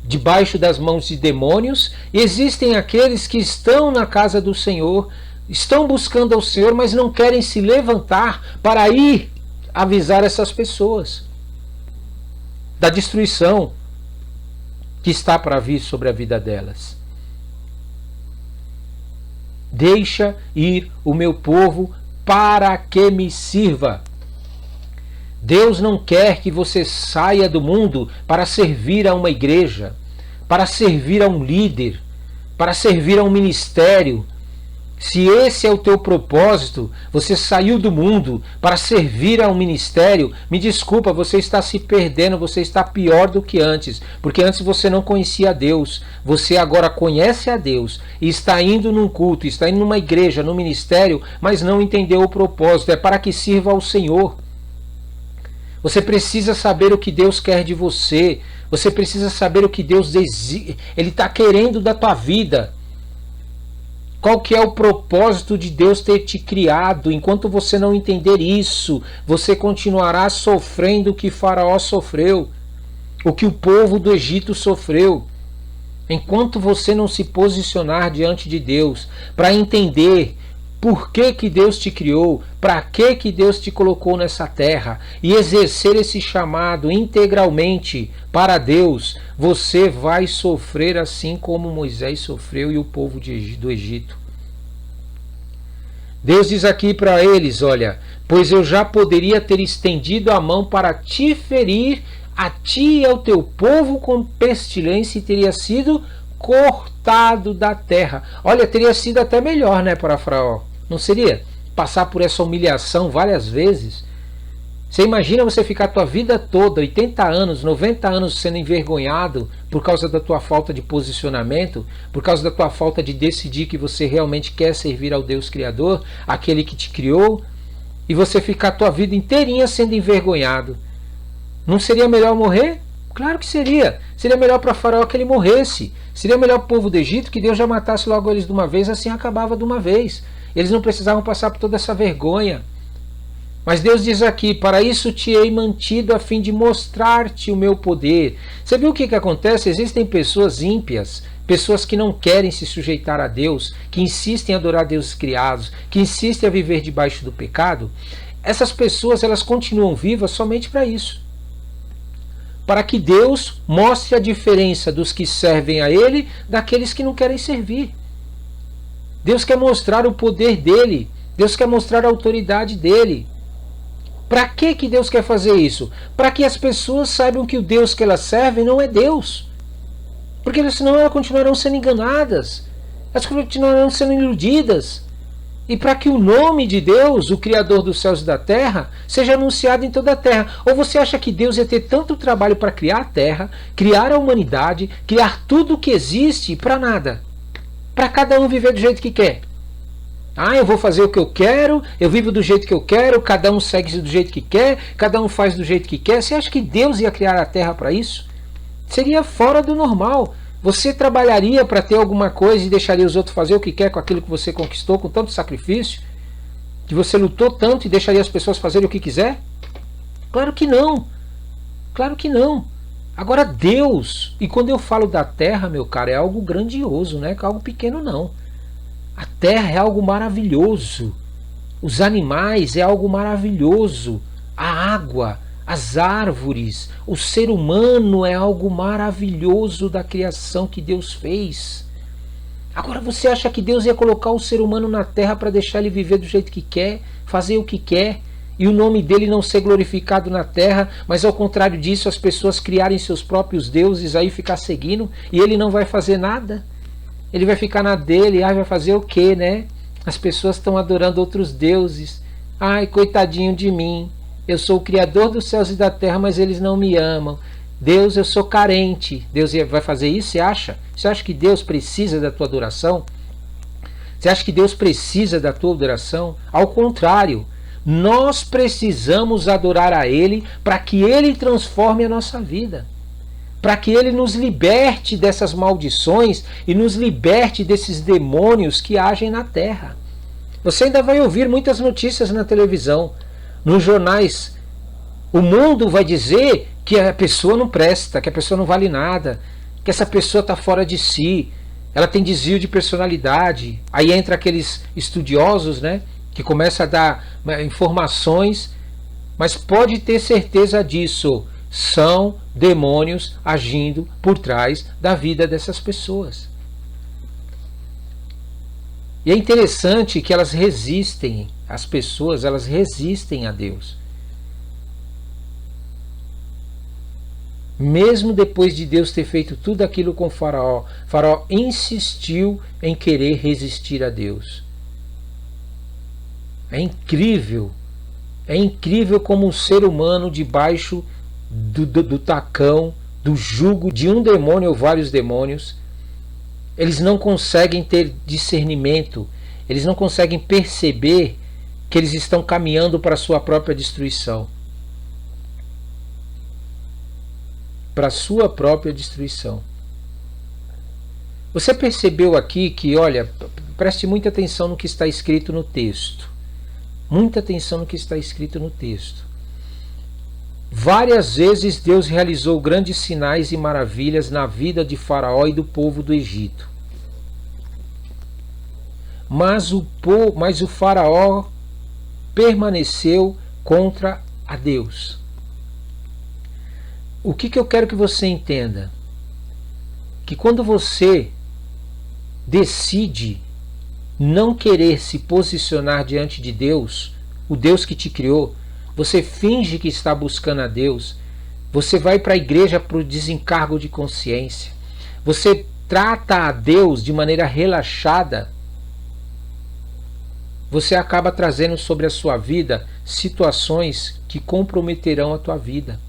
debaixo das mãos de demônios, e existem aqueles que estão na casa do Senhor, estão buscando ao Senhor, mas não querem se levantar para ir avisar essas pessoas da destruição que está para vir sobre a vida delas. Deixa ir o meu povo para que me sirva. Deus não quer que você saia do mundo para servir a uma igreja, para servir a um líder, para servir a um ministério. Se esse é o teu propósito, você saiu do mundo para servir a um ministério, me desculpa, você está se perdendo, você está pior do que antes, porque antes você não conhecia a Deus, você agora conhece a Deus e está indo num culto, está indo numa igreja, num ministério, mas não entendeu o propósito, é para que sirva ao Senhor. Você precisa saber o que Deus quer de você, você precisa saber o que Deus Ele está querendo da tua vida. Qual que é o propósito de Deus ter te criado? Enquanto você não entender isso, você continuará sofrendo o que Faraó sofreu, o que o povo do Egito sofreu. Enquanto você não se posicionar diante de Deus para entender por que Deus te criou, para que Deus te colocou nessa terra e exercer esse chamado integralmente para Deus, você vai sofrer assim como Moisés sofreu e o povo do Egito. Deus diz aqui para eles, olha, pois eu já poderia ter estendido a mão para te ferir, a ti e ao teu povo com pestilência, e teria sido cortado da terra. Olha, teria sido até melhor, né, para Faraó. Não seria? Passar por essa humilhação várias vezes. Você imagina você ficar a tua vida toda, 80 anos, 90 anos sendo envergonhado por causa da tua falta de posicionamento, por causa da tua falta de decidir que você realmente quer servir ao Deus Criador, aquele que te criou, e você ficar a tua vida inteirinha sendo envergonhado. Não seria melhor morrer? Claro que seria. Seria melhor para Faraó que ele morresse. Seria melhor para o povo do Egito que Deus já matasse logo eles de uma vez, assim acabava de uma vez. Eles não precisavam passar por toda essa vergonha. Mas Deus diz aqui, para isso te hei mantido a fim de mostrar-te o meu poder. Você viu o que acontece? Existem pessoas ímpias, pessoas que não querem se sujeitar a Deus, que insistem em adorar deuses criados, que insistem a viver debaixo do pecado. Essas pessoas, elas continuam vivas somente para isso. Para que Deus mostre a diferença dos que servem a Ele daqueles que não querem servir. Deus quer mostrar o poder dele. Deus quer mostrar a autoridade dele. Para que Deus quer fazer isso? Para que as pessoas saibam que o Deus que elas servem não é Deus. Porque senão elas continuarão sendo enganadas. Elas continuarão sendo iludidas. E para que o nome de Deus, o Criador dos céus e da terra, seja anunciado em toda a terra. Ou você acha que Deus ia ter tanto trabalho para criar a terra, criar a humanidade, criar tudo o que existe para nada? Para cada um viver do jeito que quer. Ah, eu vou fazer o que eu quero, eu vivo do jeito que eu quero, cada um segue do jeito que quer, cada um faz do jeito que quer. Você acha que Deus ia criar a terra para isso? Seria fora do normal. Você trabalharia para ter alguma coisa e deixaria os outros fazer o que quer com aquilo que você conquistou com tanto sacrifício? Que você lutou tanto e deixaria as pessoas fazerem o que quiser? Claro que não. Claro que não. Agora Deus, e quando eu falo da terra, meu cara, é algo grandioso, não é algo pequeno não. A terra é algo maravilhoso. Os animais é algo maravilhoso. A água, as árvores, o ser humano é algo maravilhoso da criação que Deus fez. Agora você acha que Deus ia colocar o ser humano na terra para deixar ele viver do jeito que quer, fazer o que quer, e o nome dele não ser glorificado na terra, mas ao contrário disso as pessoas criarem seus próprios deuses aí, ficar seguindo, e ele não vai fazer nada? Ele vai ficar na dele, vai fazer o quê, né? As pessoas estão adorando outros deuses. Ai, coitadinho de mim, eu sou o Criador dos céus e da terra, mas eles não me amam. Deus, eu sou carente. Deus vai fazer isso, você acha? Você acha que Deus precisa da tua adoração? Você acha que Deus precisa da tua adoração? Ao contrário, nós precisamos adorar a Ele para que Ele transforme a nossa vida, para que Ele nos liberte dessas maldições e nos liberte desses demônios que agem na terra. Você ainda vai ouvir muitas notícias na televisão, nos jornais. O mundo vai dizer que a pessoa não presta, que a pessoa não vale nada, que essa pessoa está fora de si, ela tem desvio de personalidade. Aí entra aqueles estudiosos, né, que começam a dar informações, mas pode ter certeza disso, são demônios agindo por trás da vida dessas pessoas. E é interessante que elas resistem, as pessoas, elas resistem a Deus. Mesmo depois de Deus ter feito tudo aquilo com Faraó, Faraó insistiu em querer resistir a Deus. É incrível como um ser humano debaixo do tacão, do jugo de um demônio ou vários demônios, eles não conseguem ter discernimento, eles não conseguem perceber que eles estão caminhando para a sua própria destruição. Para a sua própria destruição. Você percebeu aqui que, olha, preste muita atenção no que está escrito no texto. Muita atenção no que está escrito no texto. Várias vezes Deus realizou grandes sinais e maravilhas na vida de Faraó e do povo do Egito. Mas o Faraó permaneceu contra a Deus. O que eu quero que você entenda? Que quando você decide não querer se posicionar diante de Deus, o Deus que te criou, você finge que está buscando a Deus, você vai para a igreja para o desencargo de consciência, você trata a Deus de maneira relaxada, você acaba trazendo sobre a sua vida situações que comprometerão a tua vida.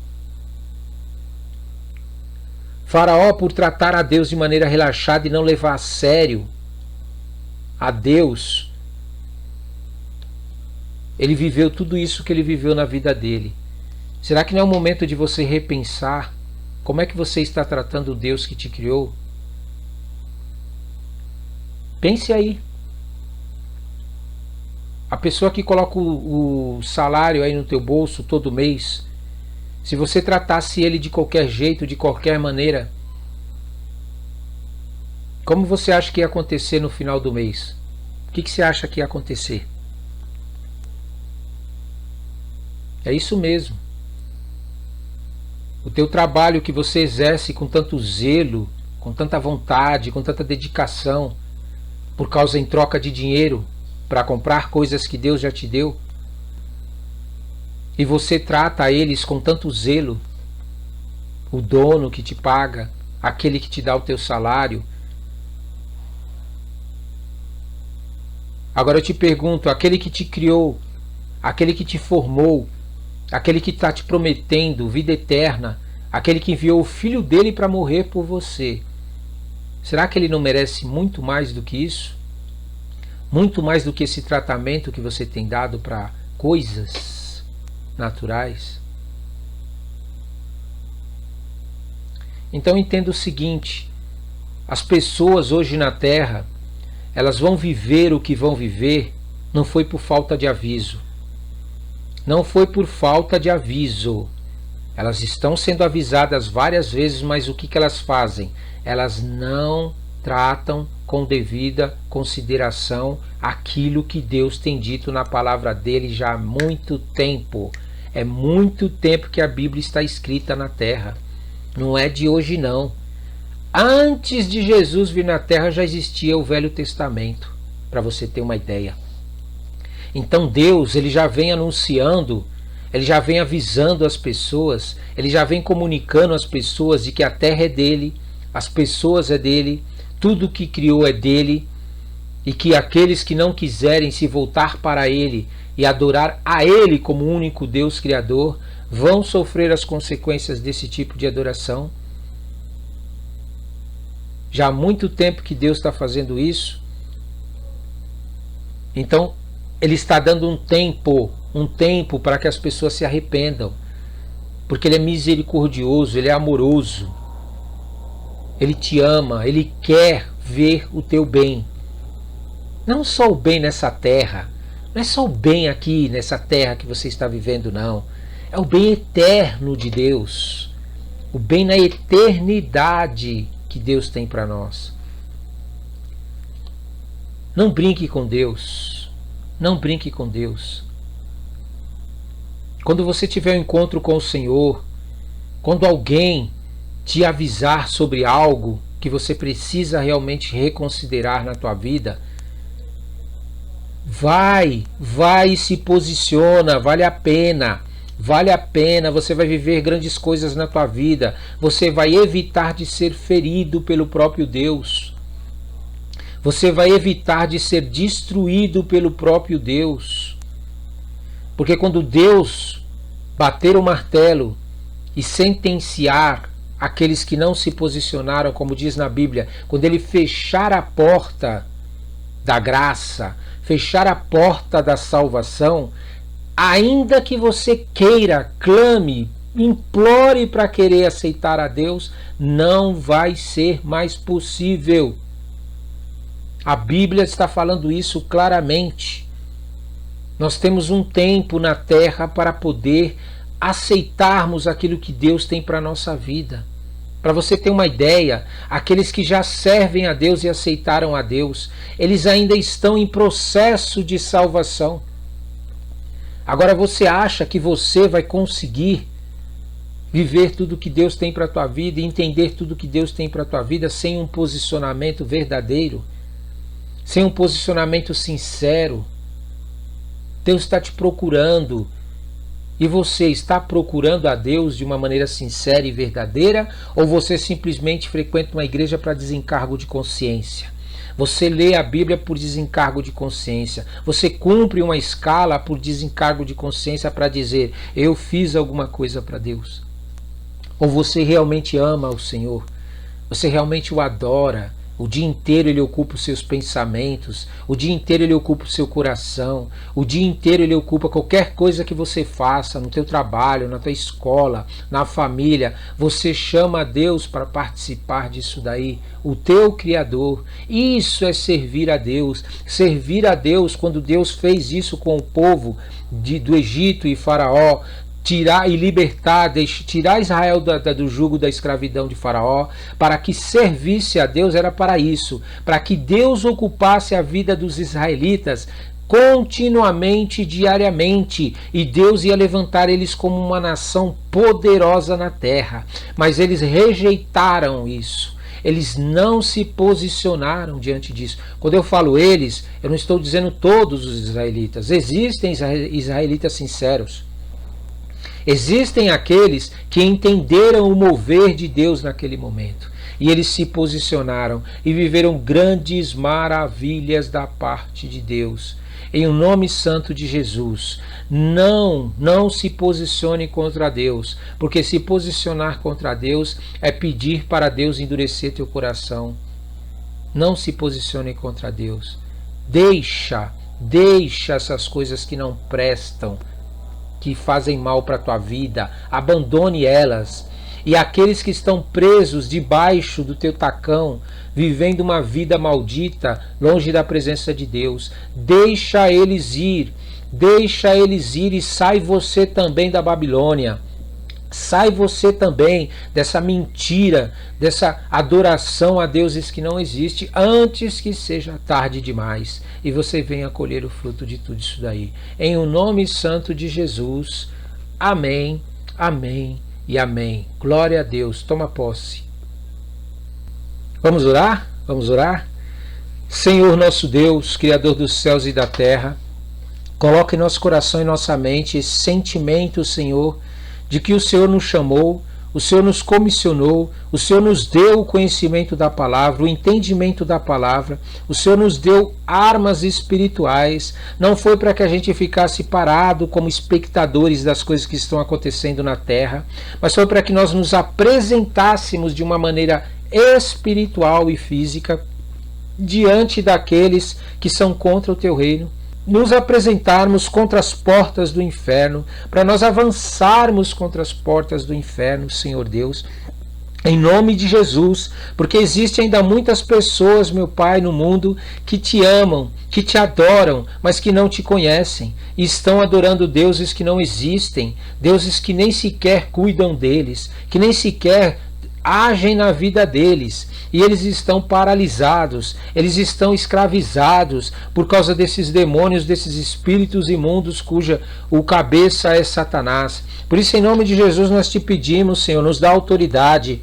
Faraó, por tratar a Deus de maneira relaxada e não levar a sério a Deus, ele viveu tudo isso que ele viveu na vida dele. Será que não é o momento de você repensar como é que você está tratando o Deus que te criou? Pense aí. A pessoa que coloca o salário aí no teu bolso todo mês, se você tratasse ele de qualquer jeito, de qualquer maneira, como você acha que ia acontecer no final do mês? O que você acha que ia acontecer? É isso mesmo. O teu trabalho que você exerce com tanto zelo, com tanta vontade, com tanta dedicação, por causa em troca de dinheiro, para comprar coisas que Deus já te deu, e você trata eles com tanto zelo, o dono que te paga, aquele que te dá o teu salário. Agora eu te pergunto, aquele que te criou, aquele que te formou, aquele que está te prometendo vida eterna, aquele que enviou o filho dele para morrer por você, será que ele não merece muito mais do que isso? Muito mais do que esse tratamento que você tem dado para coisas naturais? Então entenda o seguinte, as pessoas hoje na Terra, elas vão viver o que vão viver, não foi por falta de aviso. Não foi por falta de aviso. Elas estão sendo avisadas várias vezes, mas o que elas fazem? Elas não tratam com devida consideração aquilo que Deus tem dito na palavra dele já há muito tempo. É muito tempo que a Bíblia está escrita na terra. Não é de hoje não. Antes de Jesus vir na terra já existia o Velho Testamento, para você ter uma ideia. Então Deus, ele já vem anunciando, ele já vem avisando as pessoas, ele já vem comunicando às pessoas de que a terra é dele, as pessoas é dele, tudo que criou é dele, e que aqueles que não quiserem se voltar para ele e adorar a ele como único Deus criador, vão sofrer as consequências desse tipo de adoração. Já há muito tempo que Deus está fazendo isso. Então, ele está dando um tempo para que as pessoas se arrependam, porque ele é misericordioso, ele é amoroso, ele te ama, ele quer ver o teu bem. Não só o bem nessa terra, não é só o bem aqui nessa terra que você está vivendo, não. É o bem eterno de Deus, o bem na eternidade que Deus tem para nós. Não brinque com Deus, não brinque com Deus. Quando você tiver um encontro com o Senhor, quando alguém te avisar sobre algo que você precisa realmente reconsiderar na tua vida, vai e se posiciona, vale a pena, você vai viver grandes coisas na tua vida, você vai evitar de ser ferido pelo próprio Deus, você vai evitar de ser destruído pelo próprio Deus, porque quando Deus bater o martelo e sentenciar aqueles que não se posicionaram, como diz na Bíblia, quando ele fechar a porta da graça, fechar a porta da salvação, ainda que você queira, clame, implore para querer aceitar a Deus, não vai ser mais possível. A Bíblia está falando isso claramente. Nós temos um tempo na terra para poder aceitarmos aquilo que Deus tem para a nossa vida. Para você ter uma ideia, aqueles que já servem a Deus e aceitaram a Deus, eles ainda estão em processo de salvação. Agora você acha que você vai conseguir viver tudo que Deus tem para a tua vida e entender tudo que Deus tem para a tua vida sem um posicionamento verdadeiro, sem um posicionamento sincero? Deus está te procurando. E você está procurando a Deus de uma maneira sincera e verdadeira, ou você simplesmente frequenta uma igreja para desencargo de consciência? Você lê a Bíblia por desencargo de consciência? Você cumpre uma escala por desencargo de consciência para dizer, eu fiz alguma coisa para Deus? Ou você realmente ama o Senhor? Você realmente o adora? O dia inteiro ele ocupa os seus pensamentos, o dia inteiro ele ocupa o seu coração, o dia inteiro ele ocupa qualquer coisa que você faça, no teu trabalho, na tua escola, na família, você chama a Deus para participar disso daí, o teu Criador. Isso é servir a Deus. Servir a Deus, quando Deus fez isso com o povo do Egito e Faraó, tirar e libertar, tirar Israel do jugo da escravidão de Faraó, para que servisse a Deus, era para isso, para que Deus ocupasse a vida dos israelitas continuamente, diariamente, e Deus ia levantar eles como uma nação poderosa na terra. Mas eles rejeitaram isso. Eles não se posicionaram diante disso. Quando eu falo eles, eu não estou dizendo todos os israelitas. Existem israelitas sinceros. Existem aqueles que entenderam o mover de Deus naquele momento. E eles se posicionaram e viveram grandes maravilhas da parte de Deus. Em nome santo de Jesus, não se posicione contra Deus, porque se posicionar contra Deus é pedir para Deus endurecer teu coração. Não se posicione contra Deus. Deixa essas coisas que não prestam, que fazem mal para a tua vida, abandone elas. E aqueles que estão presos debaixo do teu tacão, vivendo uma vida maldita, longe da presença de Deus, deixa eles ir e sai você também da Babilônia. Sai você também dessa mentira, dessa adoração a deuses que não existe, antes que seja tarde demais e você venha colher o fruto de tudo isso daí. Em o nome santo de Jesus. Amém, amém e amém. Glória a Deus. Toma posse. Vamos orar? Vamos orar? Senhor nosso Deus, Criador dos céus e da terra, Coloque em nosso coração e nossa mente esse sentimento, Senhor, de que o Senhor nos chamou, o Senhor nos comissionou, o Senhor nos deu o conhecimento da palavra, o entendimento da palavra, o Senhor nos deu armas espirituais. Não foi para que a gente ficasse parado como espectadores das coisas que estão acontecendo na terra, mas foi para que nós nos apresentássemos de uma maneira espiritual e física diante daqueles que são contra o teu reino, nos apresentarmos contra as portas do inferno, para nós avançarmos contra as portas do inferno, Senhor Deus, em nome de Jesus, porque existem ainda muitas pessoas, meu Pai, no mundo que te amam, que te adoram, mas que não te conhecem, e estão adorando deuses que não existem, deuses que nem sequer cuidam deles, que nem sequer agem na vida deles, e eles estão paralisados, eles estão escravizados por causa desses demônios, desses espíritos imundos cuja o cabeça é Satanás. Por isso, em nome de Jesus, nós te pedimos, Senhor, nos dá autoridade,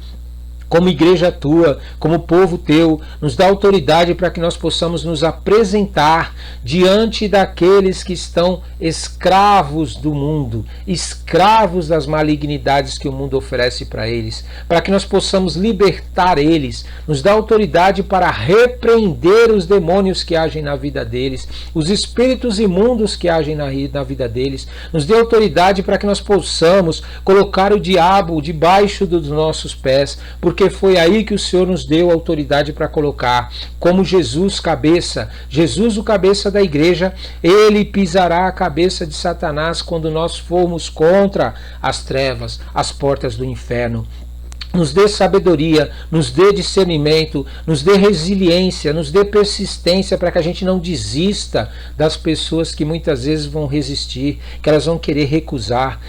como igreja tua, como povo teu, nos dá autoridade para que nós possamos nos apresentar diante daqueles que estão escravos do mundo, escravos das malignidades que o mundo oferece para eles, para que nós possamos libertar eles, nos dá autoridade para repreender os demônios que agem na vida deles, os espíritos imundos que agem na vida deles, nos dê autoridade para que nós possamos colocar o diabo debaixo dos nossos pés, porque foi aí que o Senhor nos deu autoridade para colocar, como Jesus cabeça, Jesus o cabeça da igreja, ele pisará a cabeça de Satanás quando nós formos contra as trevas, as portas do inferno. Nos dê sabedoria, nos dê discernimento, nos dê resiliência, nos dê persistência para que a gente não desista das pessoas que muitas vezes vão resistir, que elas vão querer recusar.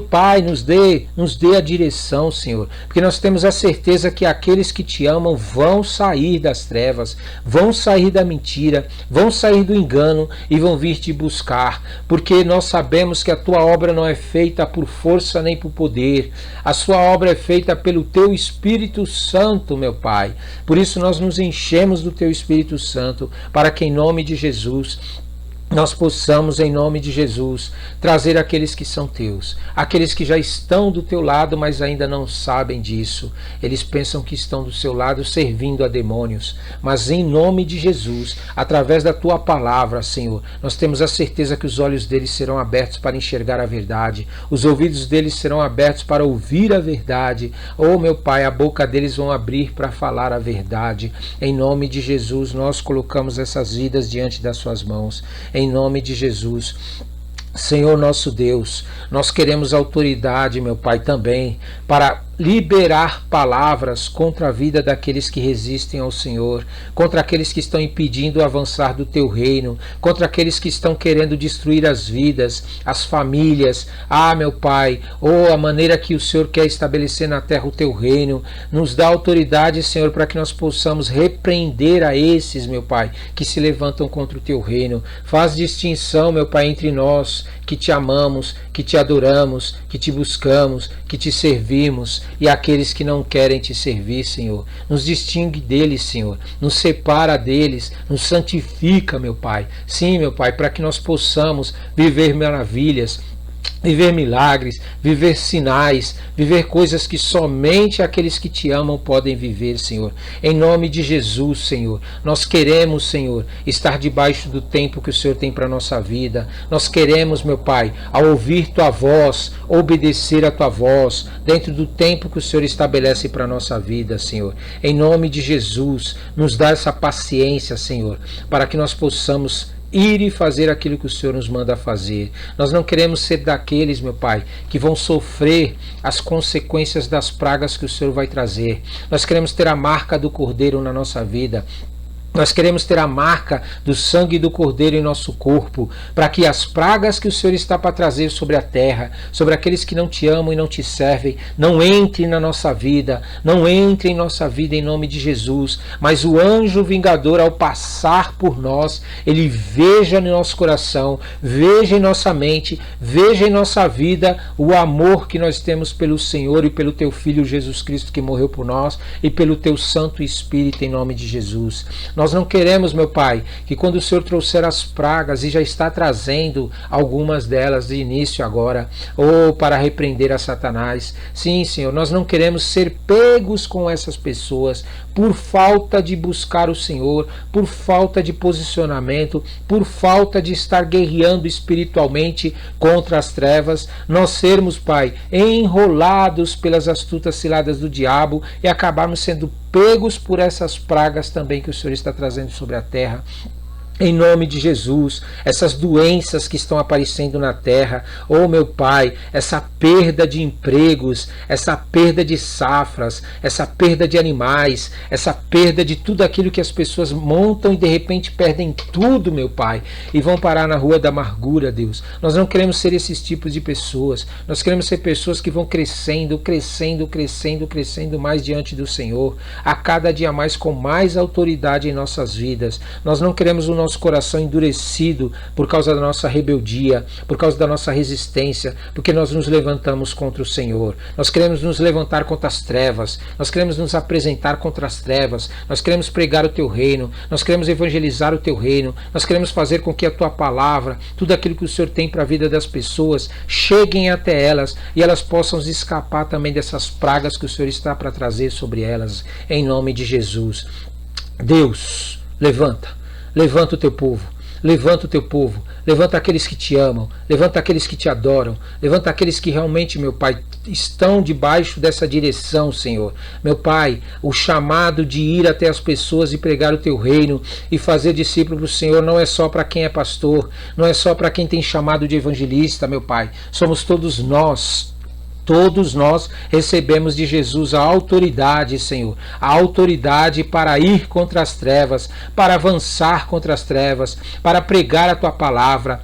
Pai, nos dê a direção, Senhor, porque nós temos a certeza que aqueles que te amam vão sair das trevas, vão sair da mentira, vão sair do engano e vão vir te buscar, porque nós sabemos que a tua obra não é feita por força nem por poder, a sua obra é feita pelo teu Espírito Santo, meu Pai. Por isso nós nos enchemos do teu Espírito Santo, para que em nome de Jesus nós possamos, em nome de Jesus, trazer aqueles que são teus, aqueles que já estão do teu lado, mas ainda não sabem disso. Eles pensam que estão do seu lado servindo a demônios, mas em nome de Jesus, através da tua palavra, Senhor, nós temos a certeza que os olhos deles serão abertos para enxergar a verdade, os ouvidos deles serão abertos para ouvir a verdade. Oh, meu Pai, a boca deles vão abrir para falar a verdade. Em nome de Jesus, nós colocamos essas vidas diante das suas mãos. Em nome de Jesus, Senhor nosso Deus, nós queremos autoridade, meu Pai, também para liberar palavras contra a vida daqueles que resistem ao Senhor, contra aqueles que estão impedindo o avançar do teu reino, contra aqueles que estão querendo destruir as vidas, as famílias. Ah, meu Pai, a maneira que o Senhor quer estabelecer na terra o teu reino, nos dá autoridade, Senhor, para que nós possamos repreender a esses, meu Pai, que se levantam contra o teu reino. Faz distinção, meu Pai, entre nós que te amamos, que te adoramos, que te buscamos, que te servimos, e aqueles que não querem te servir, Senhor. Nos distingue deles, Senhor. Nos separa deles, nos santifica, meu Pai. Sim, meu Pai, para que nós possamos viver maravilhas, viver milagres, viver sinais, viver coisas que somente aqueles que te amam podem viver, Senhor. Em nome de Jesus, Senhor, nós queremos, Senhor, estar debaixo do tempo que o Senhor tem para a nossa vida. Nós queremos, meu Pai, ao ouvir tua voz, obedecer a tua voz, dentro do tempo que o Senhor estabelece para a nossa vida, Senhor. Em nome de Jesus, nos dá essa paciência, Senhor, para que nós possamos ir e fazer aquilo que o Senhor nos manda fazer. Nós não queremos ser daqueles, meu Pai, que vão sofrer as consequências das pragas que o Senhor vai trazer. Nós queremos ter a marca do Cordeiro na nossa vida. Nós queremos ter a marca do sangue do Cordeiro em nosso corpo, para que as pragas que o Senhor está para trazer sobre a terra, sobre aqueles que não te amam e não te servem, não entrem na nossa vida, não entrem em nossa vida em nome de Jesus, mas o anjo vingador, ao passar por nós, ele veja no nosso coração, veja em nossa mente, veja em nossa vida o amor que nós temos pelo Senhor e pelo teu Filho Jesus Cristo que morreu por nós e pelo teu Santo Espírito em nome de Jesus. Nós não queremos, meu Pai, que quando o Senhor trouxer as pragas, e já está trazendo algumas delas de início agora, ou para repreender a Satanás. Sim, Senhor, nós não queremos ser pegos com essas pessoas por falta de buscar o Senhor, por falta de posicionamento, por falta de estar guerreando espiritualmente contra as trevas, nós sermos, Pai, enrolados pelas astutas ciladas do diabo e acabarmos sendo pegos por essas pragas também que o Senhor está trazendo sobre a terra. Em nome de Jesus, essas doenças que estão aparecendo na terra, oh meu Pai, essa perda de empregos, essa perda de safras, essa perda de animais, essa perda de tudo aquilo que as pessoas montam e de repente perdem tudo, meu Pai, e vão parar na rua da amargura, Deus. Nós não queremos ser esses tipos de pessoas, nós queremos ser pessoas que vão crescendo, crescendo, crescendo, crescendo mais diante do Senhor, a cada dia mais com mais autoridade em nossas vidas. Nós não queremos o nosso coração endurecido por causa da nossa rebeldia, por causa da nossa resistência, porque nós nos levantamos contra o Senhor. Nós queremos nos levantar contra as trevas, nós queremos nos apresentar contra as trevas, nós queremos pregar o Teu reino, nós queremos evangelizar o Teu reino, nós queremos fazer com que a Tua palavra, tudo aquilo que o Senhor tem para a vida das pessoas, cheguem até elas e elas possam escapar também dessas pragas que o Senhor está para trazer sobre elas, em nome de Jesus. Deus, levanta o teu povo, levanta o teu povo, levanta aqueles que te amam, levanta aqueles que te adoram, levanta aqueles que realmente, meu Pai, estão debaixo dessa direção, Senhor. Meu Pai, o chamado de ir até as pessoas e pregar o teu reino e fazer discípulo do Senhor não é só para quem é pastor, não é só para quem tem chamado de evangelista, meu Pai, somos todos nós. Todos nós recebemos de Jesus a autoridade, Senhor, a autoridade para ir contra as trevas, para avançar contra as trevas, para pregar a Tua palavra,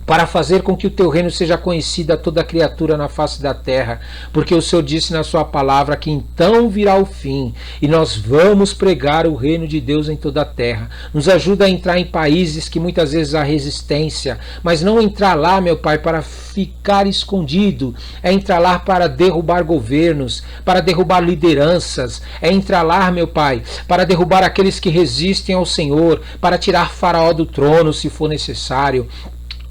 para fazer com que o Teu reino seja conhecido a toda criatura na face da terra, porque o Senhor disse na Sua palavra que então virá o fim, e nós vamos pregar o reino de Deus em toda a terra. Nos ajuda a entrar em países que muitas vezes há resistência, mas não entrar lá, meu Pai, para ficar escondido, é entrar lá para derrubar governos, para derrubar lideranças, é entrar lá, meu Pai, para derrubar aqueles que resistem ao Senhor, para tirar Faraó do trono se for necessário,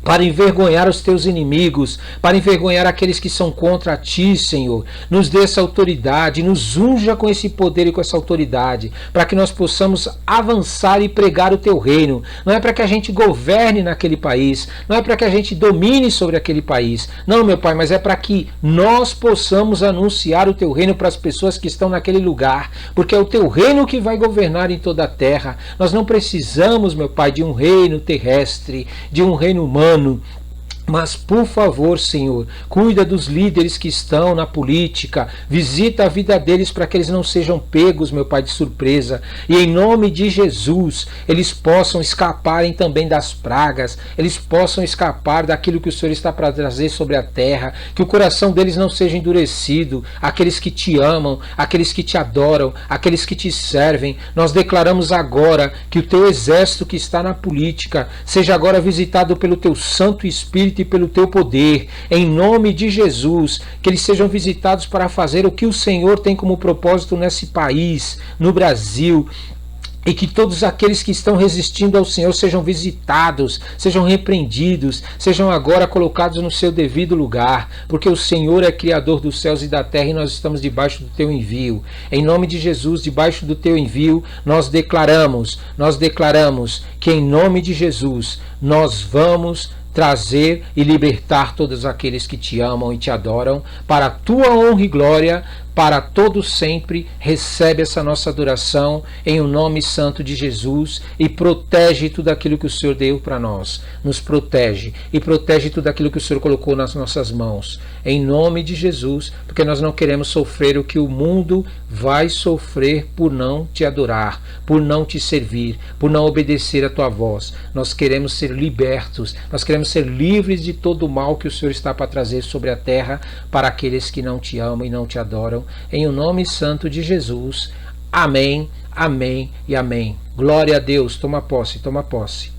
para envergonhar os teus inimigos, para envergonhar aqueles que são contra ti, Senhor. Nos dê essa autoridade, nos unja com esse poder e com essa autoridade, para que nós possamos avançar e pregar o teu reino. Não é para que a gente governe naquele país, não é para que a gente domine sobre aquele país, não, meu Pai, mas é para que nós possamos anunciar o teu reino para as pessoas que estão naquele lugar, porque é o teu reino que vai governar em toda a terra. Nós não precisamos, meu Pai, de um reino terrestre, de um reino humano, mas, por favor, Senhor, cuida dos líderes que estão na política, visita a vida deles para que eles não sejam pegos, meu Pai, de surpresa, e em nome de Jesus, eles possam escaparem também das pragas, eles possam escapar daquilo que o Senhor está para trazer sobre a terra, que o coração deles não seja endurecido, aqueles que te amam, aqueles que te adoram, aqueles que te servem. Nós declaramos agora que o teu exército que está na política seja agora visitado pelo teu Santo Espírito e pelo teu poder, em nome de Jesus, que eles sejam visitados para fazer o que o Senhor tem como propósito nesse país, no Brasil, e que todos aqueles que estão resistindo ao Senhor sejam visitados, sejam repreendidos, sejam agora colocados no seu devido lugar, porque o Senhor é Criador dos céus e da terra e nós estamos debaixo do teu envio. Em nome de Jesus, debaixo do teu envio, nós declaramos que em nome de Jesus nós vamos trazer e libertar todos aqueles que te amam e te adoram, para a tua honra e glória, para todo sempre. Recebe essa nossa adoração em o nome santo de Jesus e protege tudo aquilo que o Senhor deu para nós. Nos protege e protege tudo aquilo que o Senhor colocou nas nossas mãos. Em nome de Jesus, porque nós não queremos sofrer o que o mundo vai sofrer por não te adorar, por não te servir, por não obedecer a tua voz. Nós queremos ser libertos, nós queremos ser livres de todo o mal que o Senhor está para trazer sobre a terra para aqueles que não te amam e não te adoram. Em o nome santo de Jesus. Amém, amém e amém. Glória a Deus. Toma posse, toma posse.